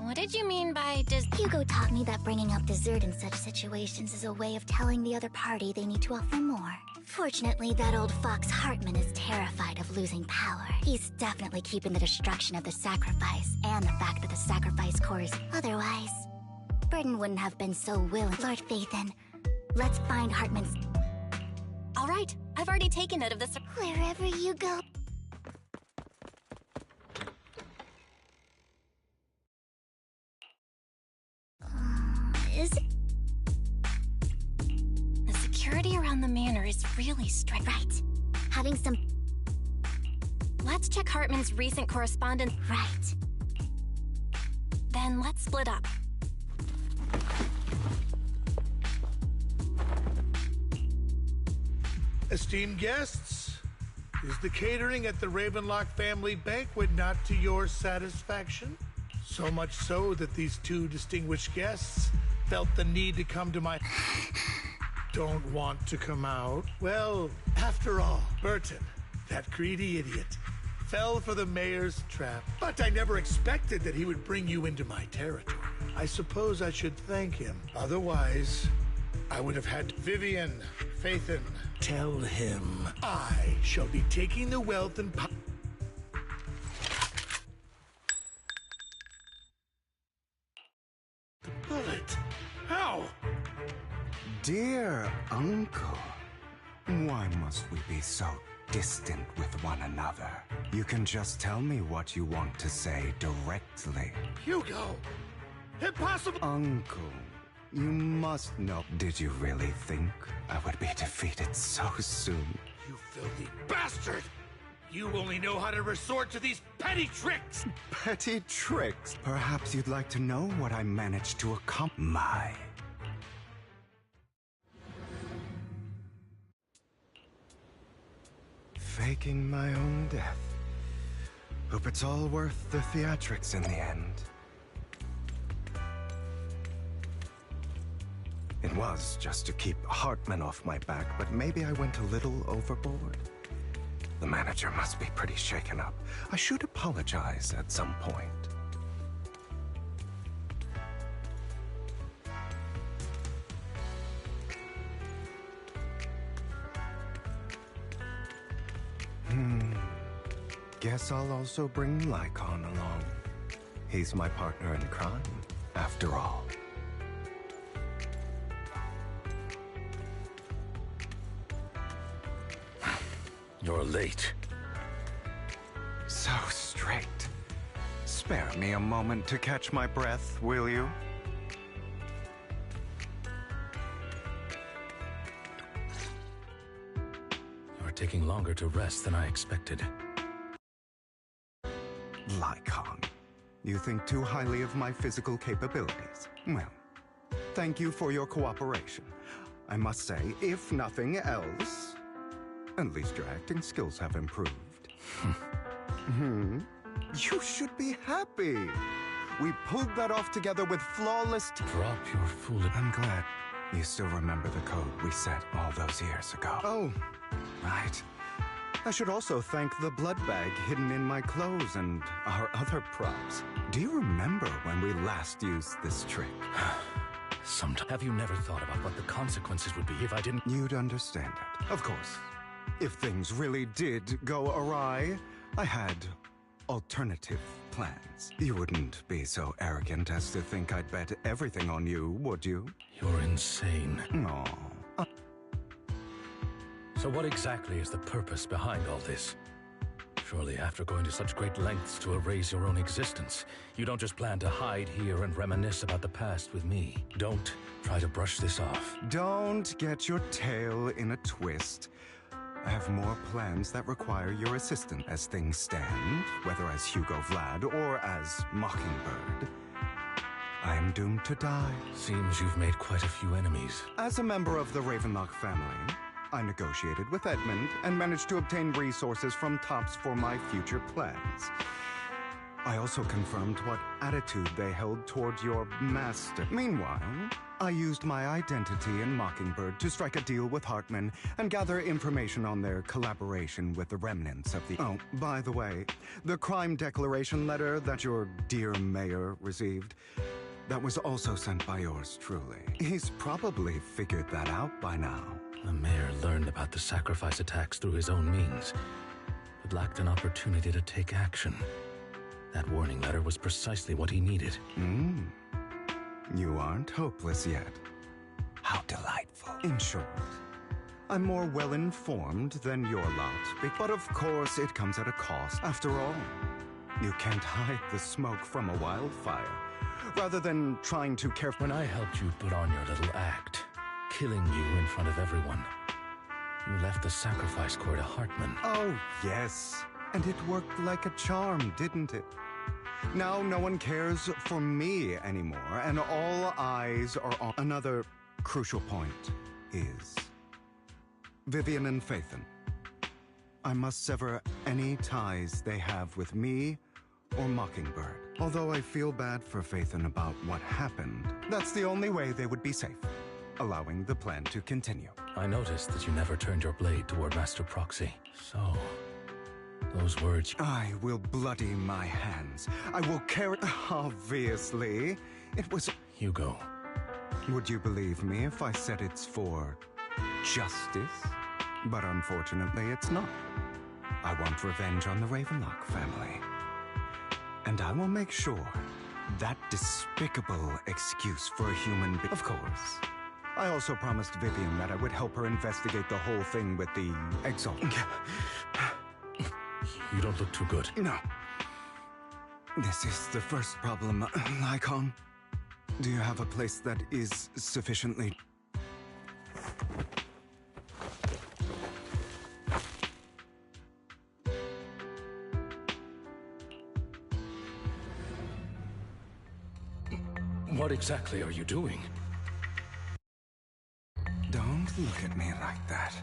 What did you mean by Hugo taught me that bringing up dessert in such situations is a way of telling the other party they need to offer more. Fortunately, that old fox Hartman is terrified of losing power. He's definitely keeping the destruction of the sacrifice and the fact that the sacrifice core is otherwise. Burden wouldn't have been so willing. Lord Phaethon, let's find Hartman's... All right, I've already taken note of this. Wherever you go. Is it? The security around the manor is really strict. Right. Having some... Let's check Hartman's recent correspondence. Right. Then let's split up. Esteemed guests, is the catering at the Ravenlock family banquet not to your satisfaction? So much so that these two distinguished guests felt the need to come to my... Don't want to come out? Well, after all, Burton, that greedy idiot, fell for the mayor's trap. But I never expected that he would bring you into my territory. I suppose I should thank him. Otherwise, I would have had Vivian, Phaethon, tell him I shall be taking the wealth and power. The bullet. How? Dear uncle, why must we be so distant with one another? You can just tell me what you want to say directly. Hugo! Impossible! Uncle, you must know. Did you really think I would be defeated so soon? You filthy bastard! You only know how to resort to these petty tricks! Petty tricks? Perhaps you'd like to know what I managed to accomplish. Faking my own death. Hope it's all worth the theatrics in the end. It was just to keep Hartman off my back, but maybe I went a little overboard. The manager must be pretty shaken up. I should apologize at some point. Guess I'll also bring Lycon along. He's my partner in crime, after all. You're late. So straight. Spare me a moment to catch my breath, will you? You're taking longer to rest than I expected. Lycon, you think too highly of my physical capabilities. Well, thank you for your cooperation. I must say, if nothing else, at least your acting skills have improved. You should be happy. We pulled that off together with flawless... Drop your fool... I'm glad you still remember the code we set all those years ago. Oh, right. I should also thank the blood bag hidden in my clothes and our other props. Do you remember when we last used this trick? Sometimes. Have you never thought about what the consequences would be if I didn't... You'd understand it. Of course. If things really did go awry, I had alternative plans. You wouldn't be so arrogant as to think I'd bet everything on you, would you? You're insane. No. So what exactly is the purpose behind all this? Surely after going to such great lengths to erase your own existence, you don't just plan to hide here and reminisce about the past with me. Don't try to brush this off. Don't get your tail in a twist. I have more plans that require your assistance. As things stand, whether as Hugo Vlad or as Mockingbird, I am doomed to die. Seems you've made quite a few enemies. As a member of the Ravenlock family, I negotiated with Edmund and managed to obtain resources from Tops for my future plans. I also confirmed what attitude they held toward your master. Meanwhile, I used my identity in Mockingbird to strike a deal with Hartman and gather information on their collaboration with the remnants of the... Oh, by the way, the crime declaration letter that your dear mayor received, that was also sent by yours truly. He's probably figured that out by now. The mayor learned about the sacrifice attacks through his own means, but lacked an opportunity to take action. That warning letter was precisely what he needed. You aren't hopeless yet. How delightful. In short, I'm more well-informed than your lot, but of course it comes at a cost. After all, you can't hide the smoke from a wildfire. Rather than trying to care... When I helped you put on your little act, killing you in front of everyone, you left the sacrifice core to Hartman. Oh, yes. And it worked like a charm, didn't it? Now no one cares for me anymore, and all eyes are on... Another crucial point is... Vivian and Phaethon. I must sever any ties they have with me or Mockingbird. Although I feel bad for Phaethon about what happened, that's the only way they would be safe, allowing the plan to continue. I noticed that you never turned your blade toward Master Proxy. So, those words... I will bloody my hands. I will carry... Obviously, it was... Hugo. Would you believe me if I said it's for... justice? But unfortunately, it's not. I want revenge on the Ravenlock family. And I will make sure that despicable excuse for a human being... Of course. I also promised Vivian that I would help her investigate the whole thing with the Exalt. You don't look too good. No. This is the first problem, Lycon. Do you have a place that is sufficiently... What exactly are you doing? Don't look at me like that.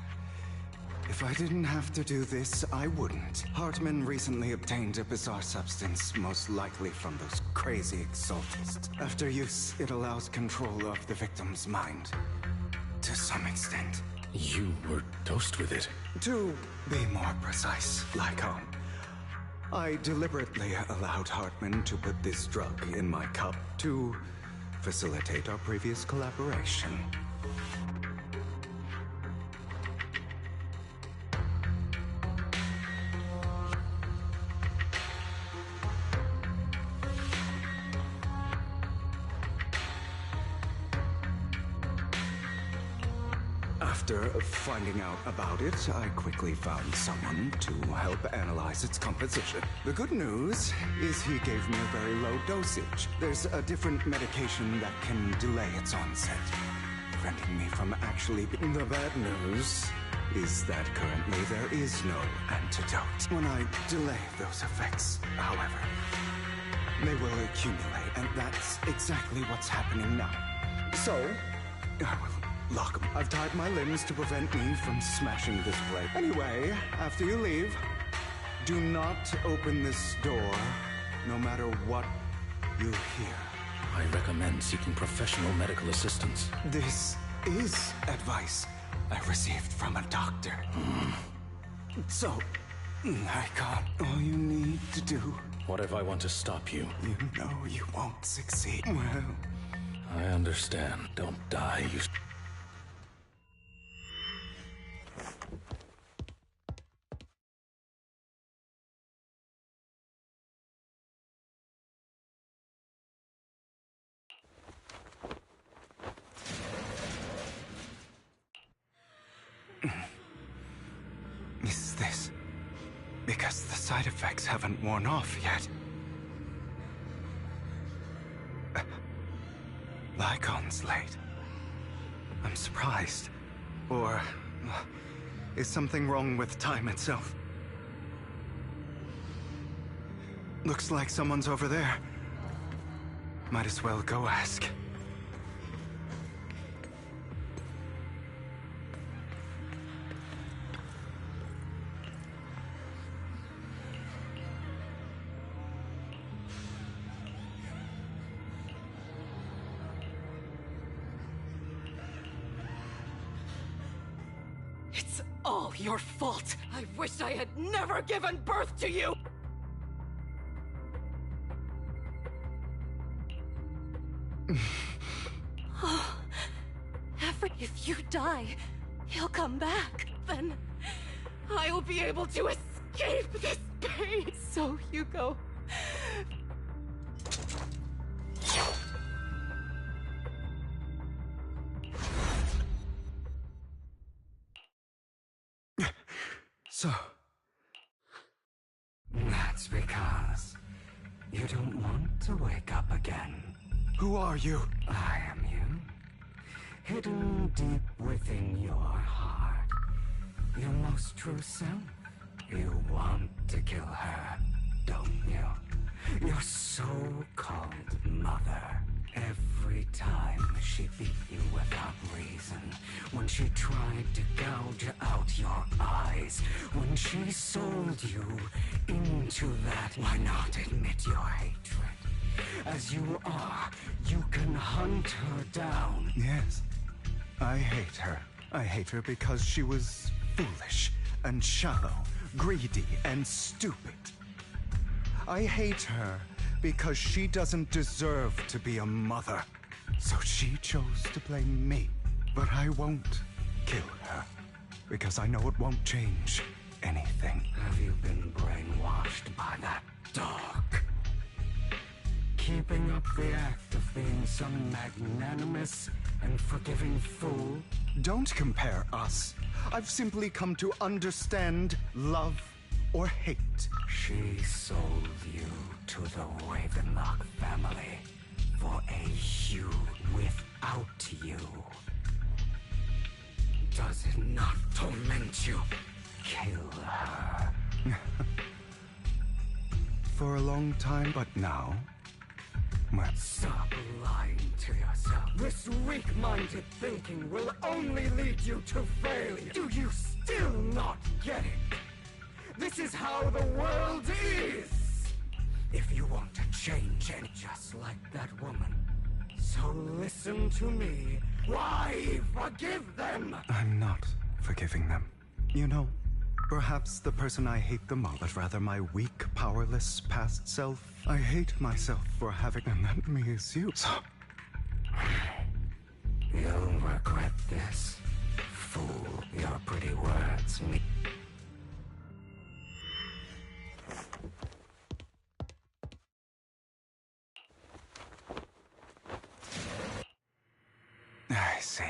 If I didn't have to do this, I wouldn't. Hartman recently obtained a bizarre substance, most likely from those crazy exaltists. After use, it allows control of the victim's mind. To some extent. You were dosed with it. To be more precise, Lycon, I deliberately allowed Hartman to put this drug in my cup to facilitate our previous collaboration. After finding out about it, I quickly found someone to help analyze its composition. The good news is he gave me a very low dosage. There's a different medication that can delay its onset, preventing me from actually... The bad news is that currently there is no antidote. When I delay those effects, however, they will accumulate, and that's exactly what's happening now. So, I will lock 'em. I've tied my limbs to prevent me from smashing this plate. Anyway, after you leave, do not open this door, no matter what you hear. I recommend seeking professional medical assistance. This is advice I received from a doctor. So, I got all you need to do. What if I want to stop you? You know you won't succeed. Well, I understand. Don't die, you... Is this because the side effects haven't worn off yet? Lycon's late. I'm surprised. Or is something wrong with time itself? Looks like someone's over there. Might as well go ask. It's all your fault. I wish I had never given birth to you! If you die, he'll come back. Then I'll be able to escape this pain. So, Hugo... So... That's because you don't want to wake up again. Who are you? I am you. Hidden deep within your heart. Your most true self. You want to kill her, don't you? Your so-called mother. Every time she beat you without reason, when she tried to gouge out your eyes, when she sold you into that, why not admit your hatred? As you are, you can hunt her down. Yes, I hate her. I hate her because she was foolish and shallow, greedy and stupid. I hate her because she doesn't deserve to be a mother. So she chose to blame me. But I won't kill her, because I know it won't change anything. Have you been brainwashed by that dog? Keeping up the act of being some magnanimous and forgiving fool? Don't compare us. I've simply come to understand love or hate. She sold you to the Ravenlock family for a you without you. Does it not torment you? Kill her. For a long time, but now... Well, stop lying to yourself. This weak-minded thinking will only lead you to failure. Do you still not get it? This is how the world is! If you want to change and just like that woman, so listen to me. Why forgive them? I'm not forgiving them. You know, perhaps the person I hate the most, but rather my weak, powerless past self. I hate myself for having, and that me is you. So... You'll regret this. Fool, your pretty words mean... I see.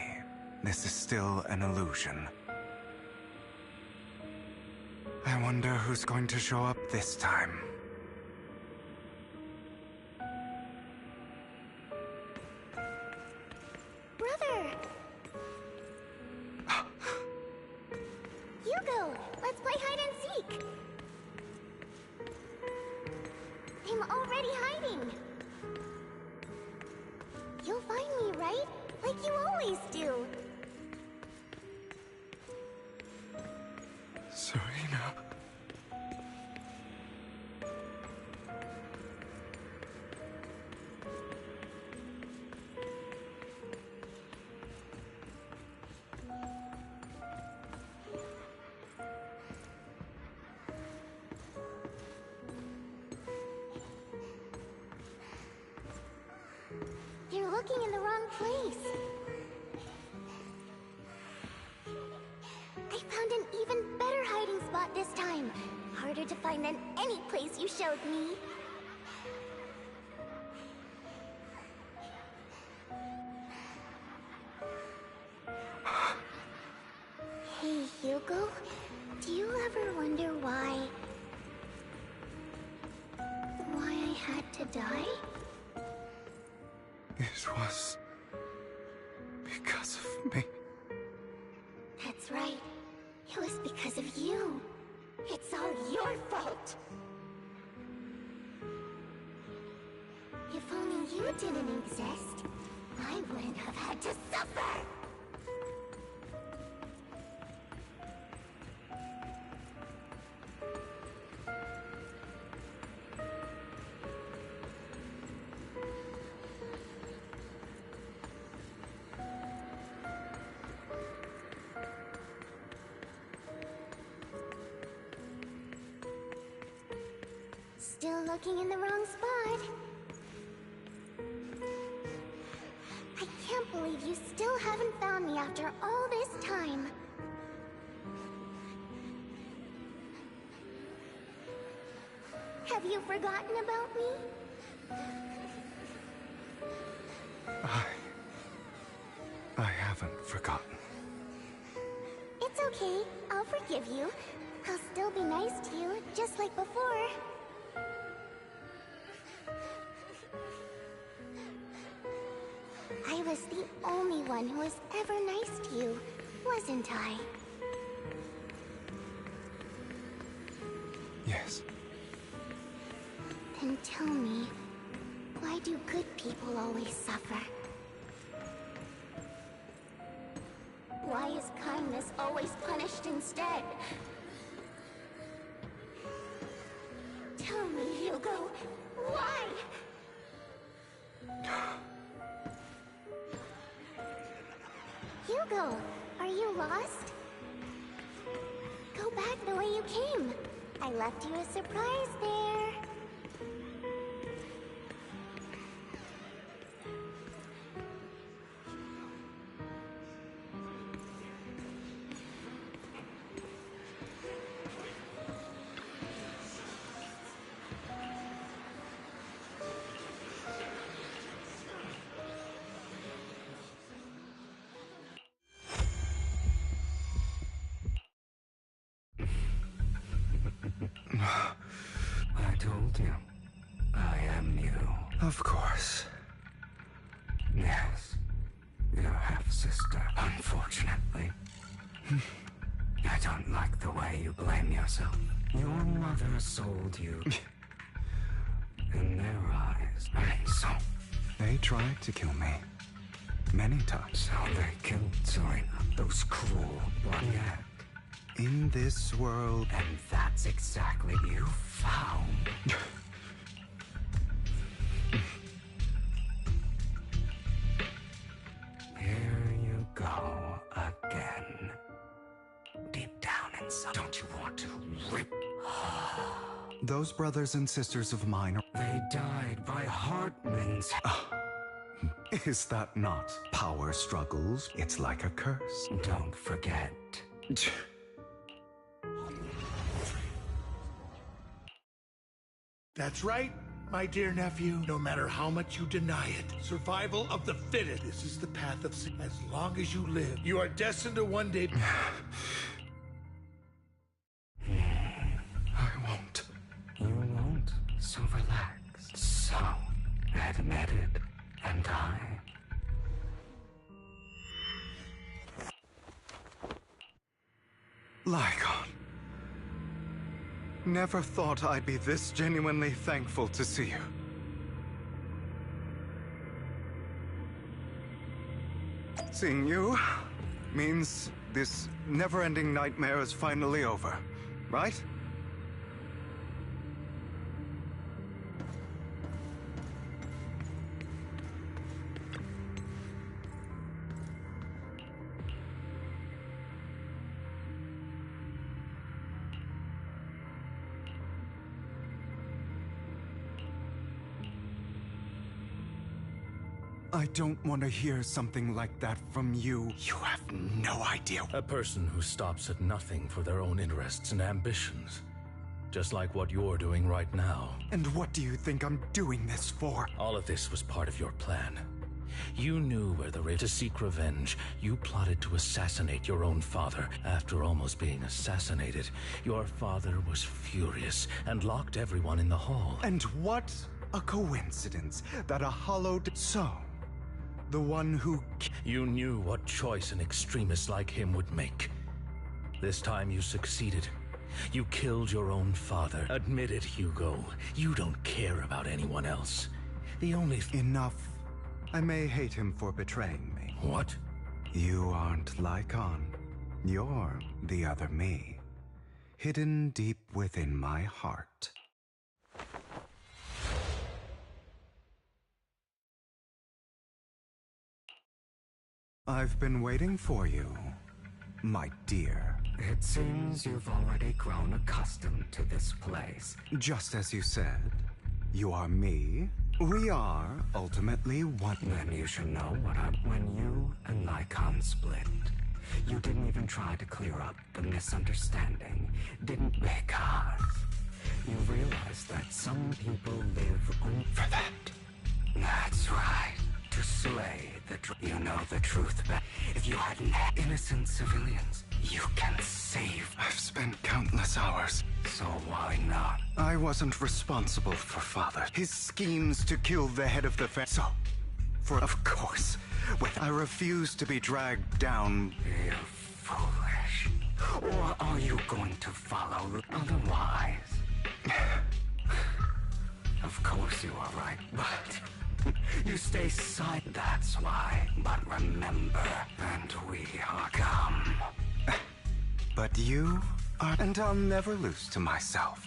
This is still an illusion. I wonder who's going to show up this time. Brother! Hugo, let's play hide and seek! I'm already hiding! You'll find me, right? Like you always do. Serena. You're looking in the wrong place. I found an even better hiding spot this time. Harder to find than any place you showed me. Hey, Hugo. Do you ever wonder why I had to die? It was... because of me. That's right. It was because of you. It's all your fault. If only you didn't exist, I wouldn't have had to suffer. still looking in the wrong spot. I can't believe you still haven't found me after all this time. Have you forgotten about me? I haven't forgotten. It's okay. I'll forgive you. I'll still be nice to you, just like before. I was the only one who was ever nice to you, wasn't I? Yes. Then tell me, why do good people always suffer? Why is kindness always punished instead? Tell me, Hugo, why? Hugo, are you lost? Go back the way you came. I left you a surprise there. I told you, I am you. Of course. Yes, your half-sister, unfortunately. I don't like the way you blame yourself. Your mother sold you. In their eyes, and so They tried to kill me. Many times. so they killed Serena, those cruel black. In this world... And that's exactly what you found. Here you go again. Deep down inside, don't you want to rip? Those brothers and sisters of mine are... They died by Hartman's... Is that not power struggles? It's like a curse. Don't forget. That's right, my dear nephew. No matter how much you deny it, survival of the fittest. This is the path of sin. As long as you live, you are destined to one day... I won't. You won't, so relax. So, admit it, and I... Lygon. Never thought I'd be this genuinely thankful to see you. Seeing you means this never-ending nightmare is finally over, right? I don't want to hear something like that from you. You have no idea. A person who stops at nothing for their own interests and ambitions. Just like what you're doing right now. And what do you think I'm doing this for? All of this was part of your plan. You knew where the to seek revenge. You plotted to assassinate your own father. After almost being assassinated, your father was furious and locked everyone in the hall. And what a coincidence that a hollowed... So, the one who... You knew what choice an extremist like him would make. This time you succeeded. You killed your own father. Admit it, Hugo. You don't care about anyone else. The only... Enough. I may hate him for betraying me. What? You aren't Lygon. You're the other me. Hidden deep within my heart. I've been waiting for you, my dear. It seems you've already grown accustomed to this place. Just as you said, you are me. We are ultimately one. Then you should know what when you and Lycon split. You didn't even try to clear up the misunderstanding, didn't, because you realized that some people live only for that. That's right. To slay the you know the truth, but if you hadn't had innocent civilians, you can save. I've spent countless hours. So why not? I wasn't responsible for Father. His schemes to kill the head of the family. So, of course, I refuse to be dragged down. You're foolish. Or are you going to follow otherwise? Of course you are right, but you stay silent, that's why. But remember, and we are come. But you are, and I'll never lose to myself.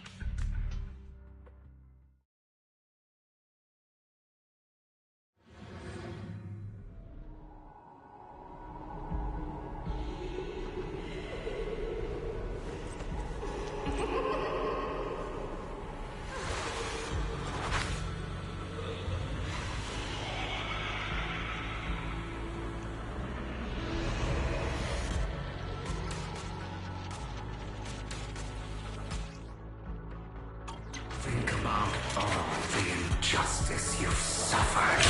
Think about all the injustice you've suffered.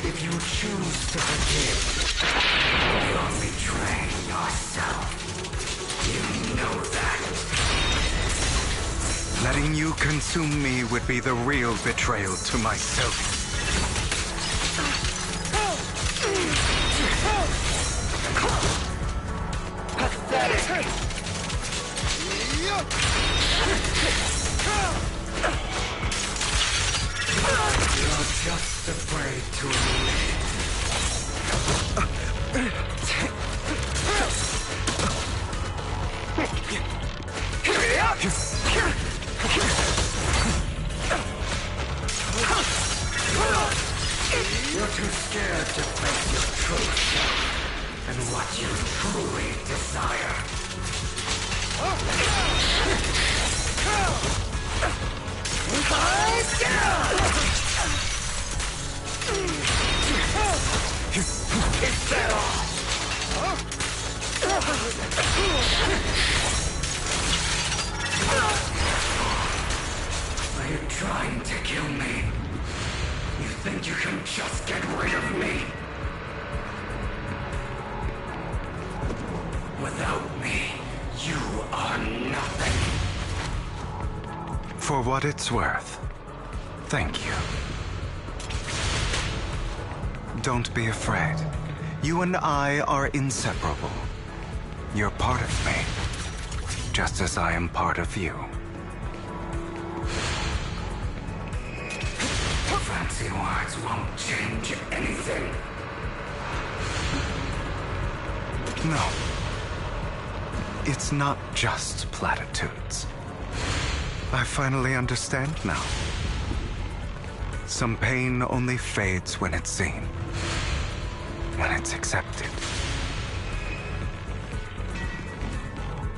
If you choose to forgive, you're betraying yourself. You know that. Letting you consume me would be the real betrayal to myself. Pathetic! You're just afraid to admit You're too scared to face your truth and what you truly desire. Is that all? Are you trying to kill me? You think you can just get rid of me? Without me, you are nothing. For what it's worth, thank you. Don't be afraid. You and I are inseparable. You're part of me, just as I am part of you. Fancy words won't change anything. No. It's not just platitudes. I finally understand now. Some pain only fades when it's seen, when it's accepted.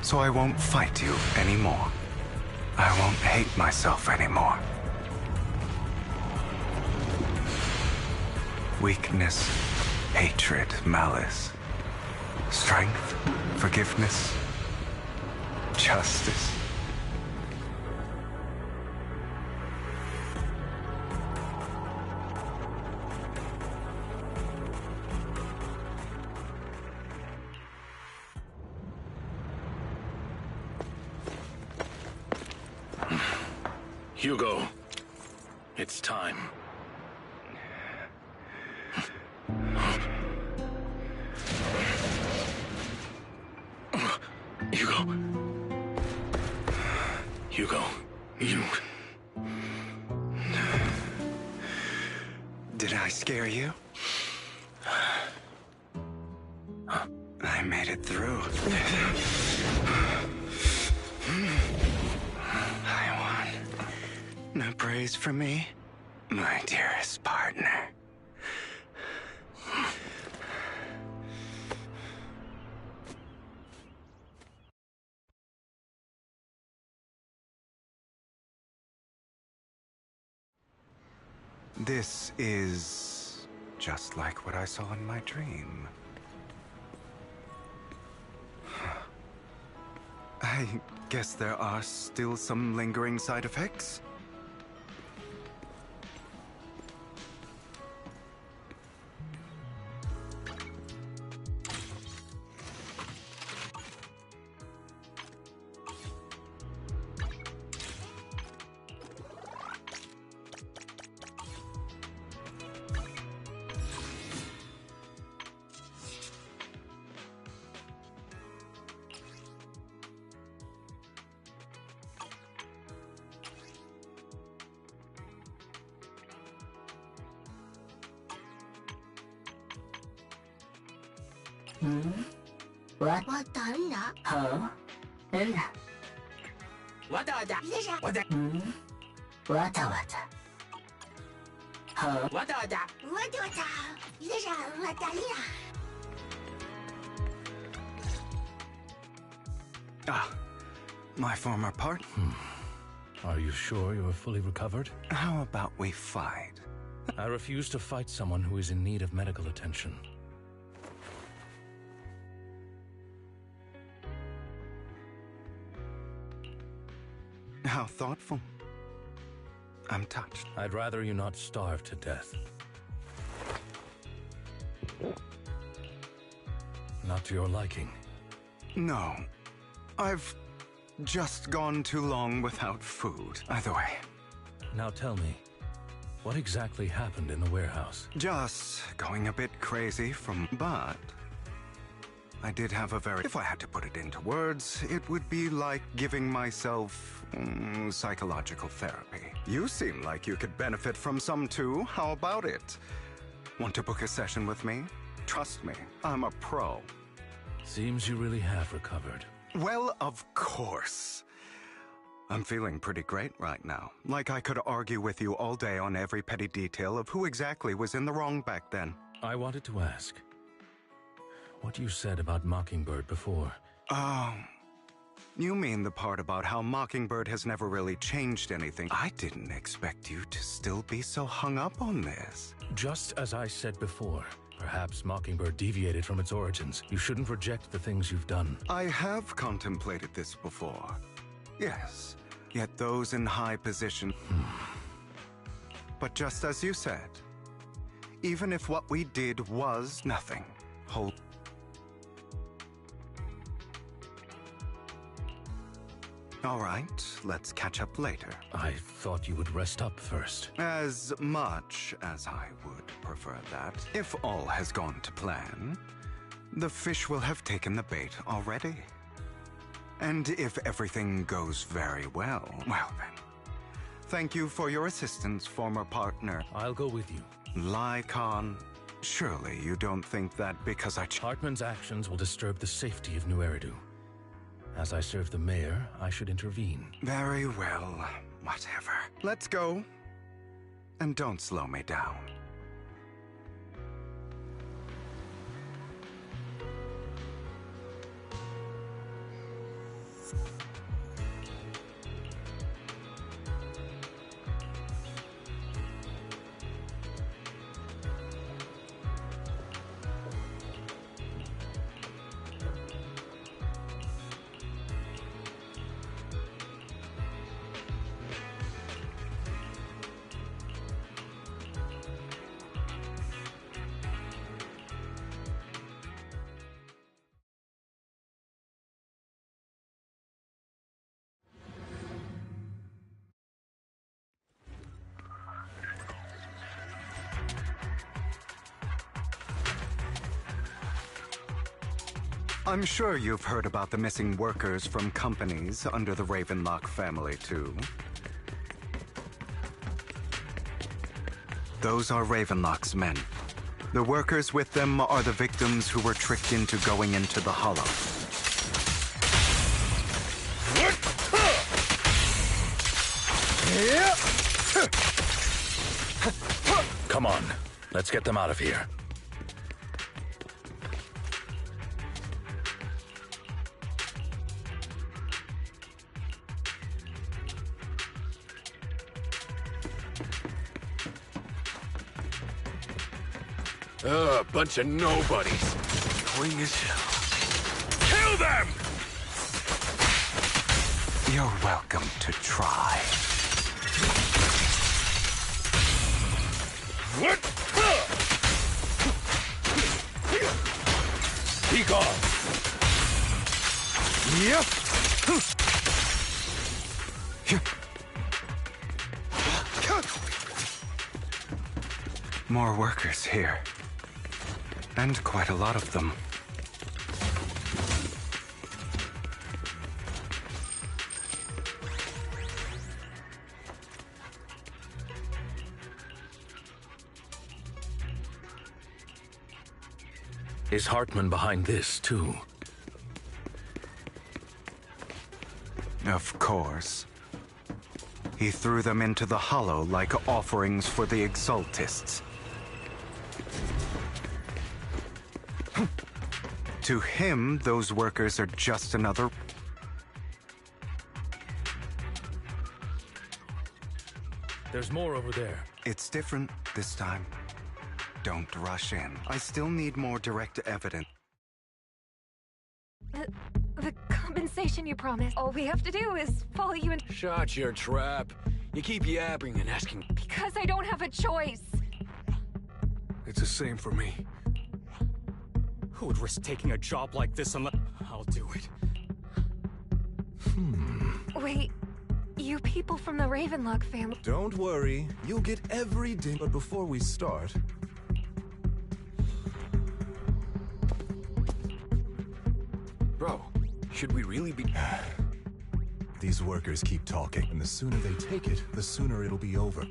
So I won't fight you anymore. I won't hate myself anymore. Weakness, hatred, malice, strength, forgiveness, justice. Hugo, it's time. Hugo, you... Did I scare you? I made it through. I won. No praise for me, my dearest partner. This is just like what I saw in my dream. I guess there are still some lingering side effects. What? What the? Huh? What the? What the? What the? Huh? What the? What the? Ah, my former partner. Are you sure you are fully recovered? How about we fight? I refuse to fight someone who is in need of medical attention. How thoughtful. I'm touched. I'd rather you not starve to death. Not to your liking. No. I've just gone too long without food. Either way. Now tell me, what exactly happened in the warehouse? Just going a bit crazy but I did have a very... If I had to put it into words, it would be like giving myself psychological therapy. You seem like you could benefit from some too. How about it? Want to book a session with me? Trust me, I'm a pro. Seems you really have recovered. Well, of course. I'm feeling pretty great right now. Like I could argue with you all day on every petty detail of who exactly was in the wrong back then. I wanted to ask, what you said about Mockingbird before. Oh, you mean the part about how Mockingbird has never really changed anything. I didn't expect you to still be so hung up on this. Just as I said before, perhaps Mockingbird deviated from its origins. You shouldn't reject the things you've done. I have contemplated this before. Yes, yet those in high position... But just as you said, even if what we did was nothing, hold... All right, let's catch up later. I thought you would rest up first. As much as I would prefer that. If all has gone to plan, the fish will have taken the bait already. And if everything goes very well, well then. Thank you for your assistance, former partner. I'll go with you. Lycon, surely you don't think that because I... Hartman's actions will disturb the safety of New Eridu. As I serve the mayor, I should intervene. Very well, whatever. Let's go. And don't slow me down. I'm sure you've heard about the missing workers from companies under the Ravenlock family, too. Those are Ravenlock's men. The workers with them are the victims who were tricked into going into the Hollow. Come on, let's get them out of here. Bunch of nobodies. Annoying as hell. Kill them! You're welcome to try. What? Be gone! Yep. More workers here. And quite a lot of them. Is Hartman behind this, too? Of course. He threw them into the hollow like offerings for the Exaltists. To him, those workers are just another... There's more over there. It's different this time. Don't rush in. I still need more direct evidence. The compensation you promised. All we have to do is follow you in. Shut your trap. You keep yapping and asking. Because I don't have a choice. It's the same for me. Who would risk taking a job like this unless... I'll do it. Wait, you people from the Ravenlock family... Don't worry, you'll get every day. But before we start... Bro, should we really be... These workers keep talking, and the sooner they take it, the sooner it'll be over.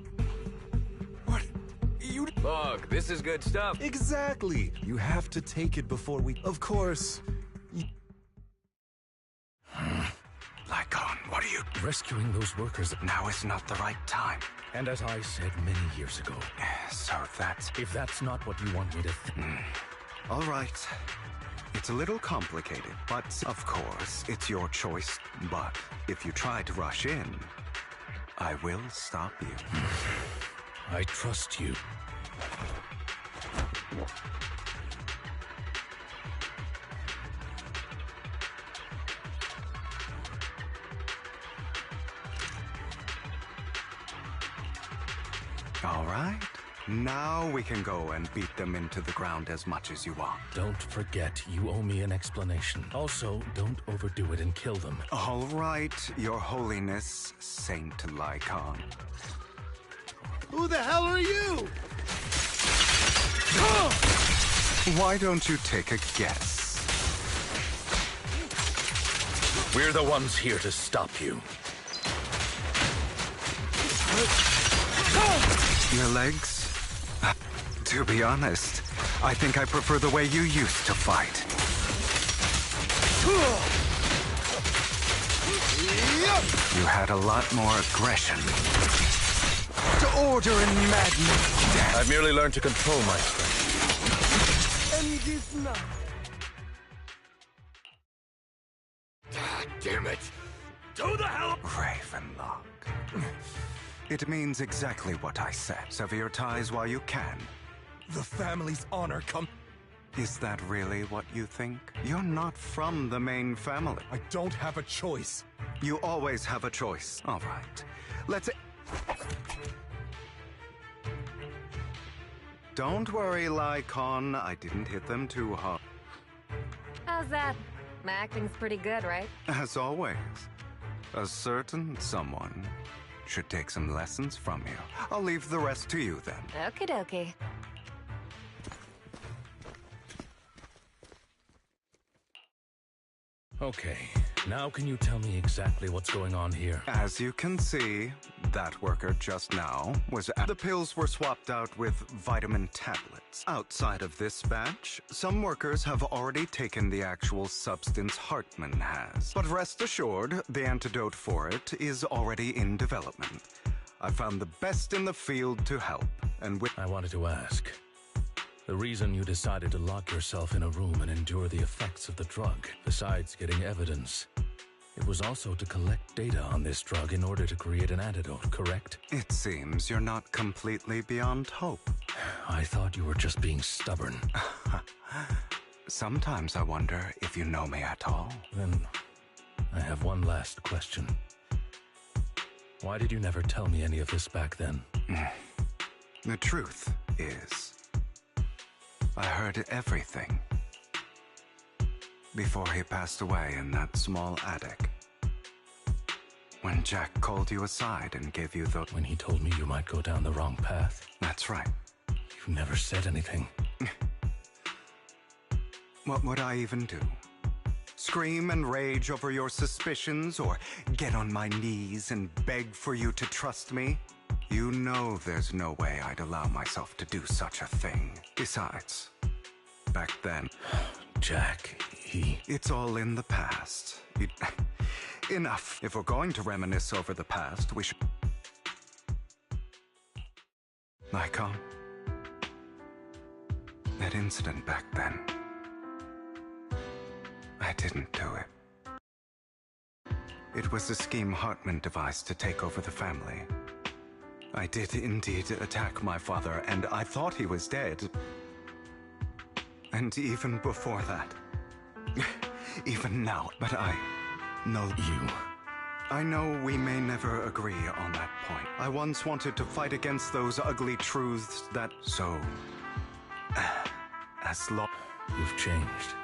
What? You... Look, this is good stuff. Exactly! You have to take it before we... Of course. Lycon, what are you... Rescuing those workers. Now is not the right time. And as I said many years ago... So that's... If that's not what you want me to think... All right. It's a little complicated, but of course, it's your choice. But if you try to rush in, I will stop you. I trust you. All right. Now we can go and beat them into the ground as much as you want. Don't forget, you owe me an explanation. Also, don't overdo it and kill them. All right, Your Holiness, Saint Lycon. Who the hell are you? Why don't you take a guess? We're the ones here to stop you. Your legs? To be honest, I think I prefer the way you used to fight. You had a lot more aggression. To order and madness. Death. I've merely learned to control my strength. And it is not. God damn it. To the hell... Ravenlock. It means exactly what I said. Sever your ties while you can. The family's honor come... Is that really what you think? You're not from the main family. I don't have a choice. You always have a choice. All right. Let's... Don't worry, Lycon. I didn't hit them too hard. How's that? My acting's pretty good, right? As always. A certain someone should take some lessons from you. I'll leave the rest to you then. Okie dokie. Okay, now can you tell me exactly what's going on here? As you can see, that worker just now was... The pills were swapped out with vitamin tablets. Outside of this batch, some workers have already taken the actual substance Hartman has. But rest assured, the antidote for it is already in development. I found the best in the field to help, and with... I wanted to ask. The reason you decided to lock yourself in a room and endure the effects of the drug, besides getting evidence, It was also to collect data on this drug in order to create an antidote, correct? It seems you're not completely beyond hope. I thought you were just being stubborn. Sometimes I wonder if you know me at all. Then I have one last question. Why did you never tell me any of this back then? The truth is, I heard everything before he passed away in that small attic. When Jack called you aside and gave you the... When he told me you might go down the wrong path. That's right. You never said anything. What would I even do? Scream and rage over your suspicions, or get on my knees and beg for you to trust me? You know there's no way I'd allow myself to do such a thing. Besides, back then... Jack, It's all in the past. Enough. If we're going to reminisce over the past, we should... Lycon, that incident back then, I didn't do it. It was a scheme Hartman devised to take over the family. I did indeed attack my father, and I thought he was dead. And even before that. Even now. But I know you. I know we may never agree on that point. I once wanted to fight against those ugly truths that so... as long... You've changed.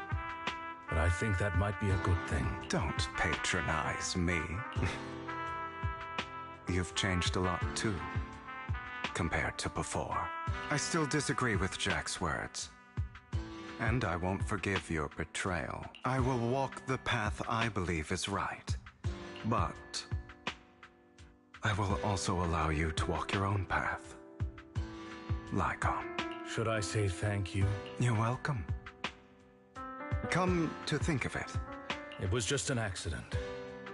But I think that might be a good thing. Don't patronize me. You've changed a lot too, compared to before. I still disagree with Jack's words. And I won't forgive your betrayal. I will walk the path I believe is right. But I will also allow you to walk your own path. Lycon. Should I say thank you? You're welcome. Come to think of it. It was just an accident.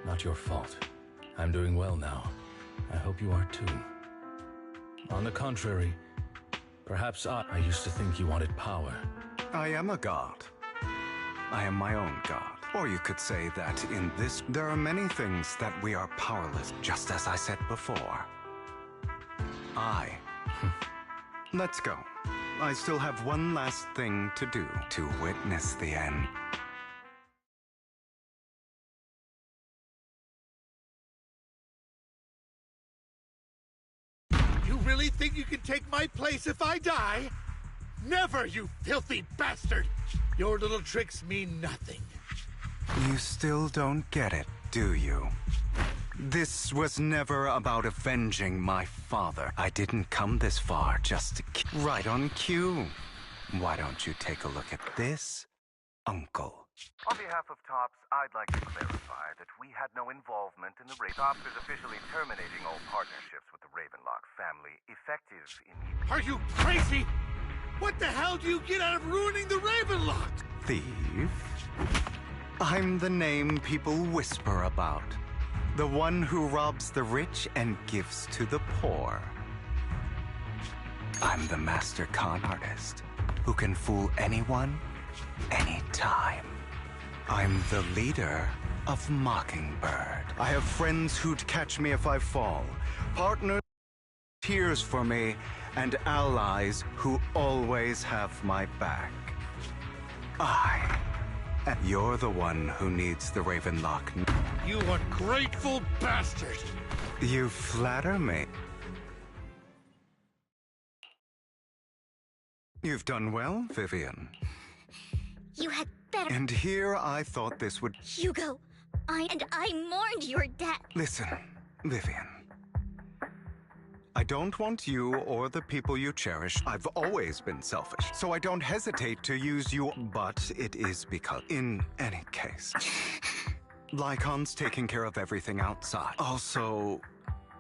Not your fault. I'm doing well now. I hope you are too. On the contrary, perhaps I used to think you wanted power. I am a god. I am my own god. Or you could say that in this, there are many things that we are powerless, just as I said before. Let's go. I still have one last thing to do to witness the end. You really think you can take my place if I die? Never, you filthy bastard! Your little tricks mean nothing. You still don't get it, do you? This was never about avenging my father. I didn't come this far just to... Right on cue. Why don't you take a look at this, Uncle? On behalf of TOPS, I'd like to clarify that we had no involvement in the rape. TOPS is officially terminating all partnerships with the Ravenlock family, effective immediately. Are you crazy? What the hell do you get out of ruining the Ravenlock? Thief? I'm the name people whisper about. The one who robs the rich and gives to the poor. I'm the master con artist who can fool anyone, anytime. I'm the leader of Mockingbird. I have friends who'd catch me if I fall, partners who tears for me, and allies who always have my back. And you're the one who needs the Ravenlock. You ungrateful bastard! You flatter me. You've done well, Vivian. You had better... And here I thought this would... Hugo, I mourned your death. Listen, Vivian. I don't want you or the people you cherish. I've always been selfish, so I don't hesitate to use you, but it is because... In any case, Lycon's taking care of everything outside. Also,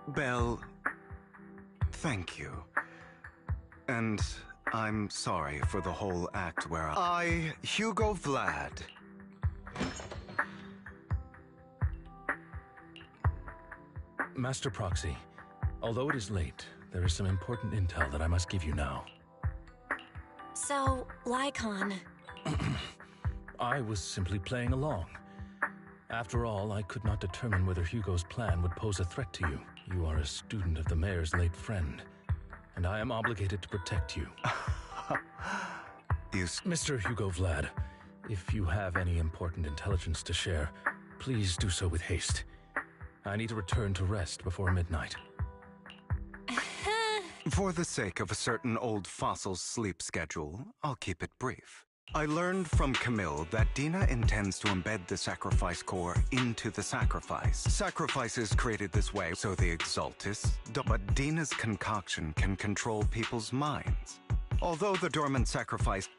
Belle, thank you. And I'm sorry for the whole act where Hugo Vlad... Master Proxy, although it is late, there is some important intel that I must give you now. So, Lycon... I was simply playing along. After all, I could not determine whether Hugo's plan would pose a threat to you. You are a student of the mayor's late friend, and I am obligated to protect you. Mr. Hugo Vlad, if you have any important intelligence to share, please do so with haste. I need to return to rest before midnight. For the sake of a certain old fossil's sleep schedule, I'll keep it brief. I learned from Camille that Dina intends to embed the sacrifice core into the sacrifice. Sacrifice is created this way so the Exaltus, but Dina's concoction can control people's minds. Although the dormant sacrifice...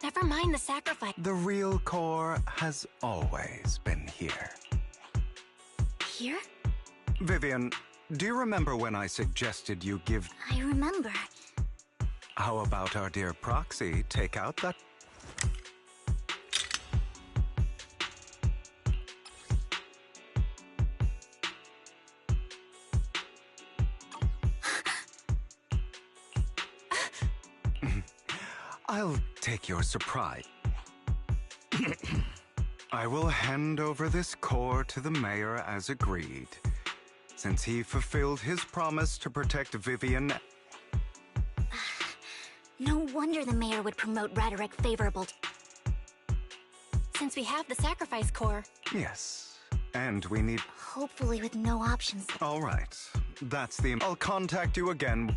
Never mind the sacrifice. The real core has always been here. Here? Vivian, do you remember when I suggested you give... I remember. How about our dear proxy take out that... I'll take your surprise. I will hand over this core to the mayor as agreed, since he fulfilled his promise to protect Vivian. No wonder the mayor would promote rhetoric favorable to... Since we have the sacrifice core. Yes, and we need... Hopefully with no options. All right, that's the... I'll contact you again.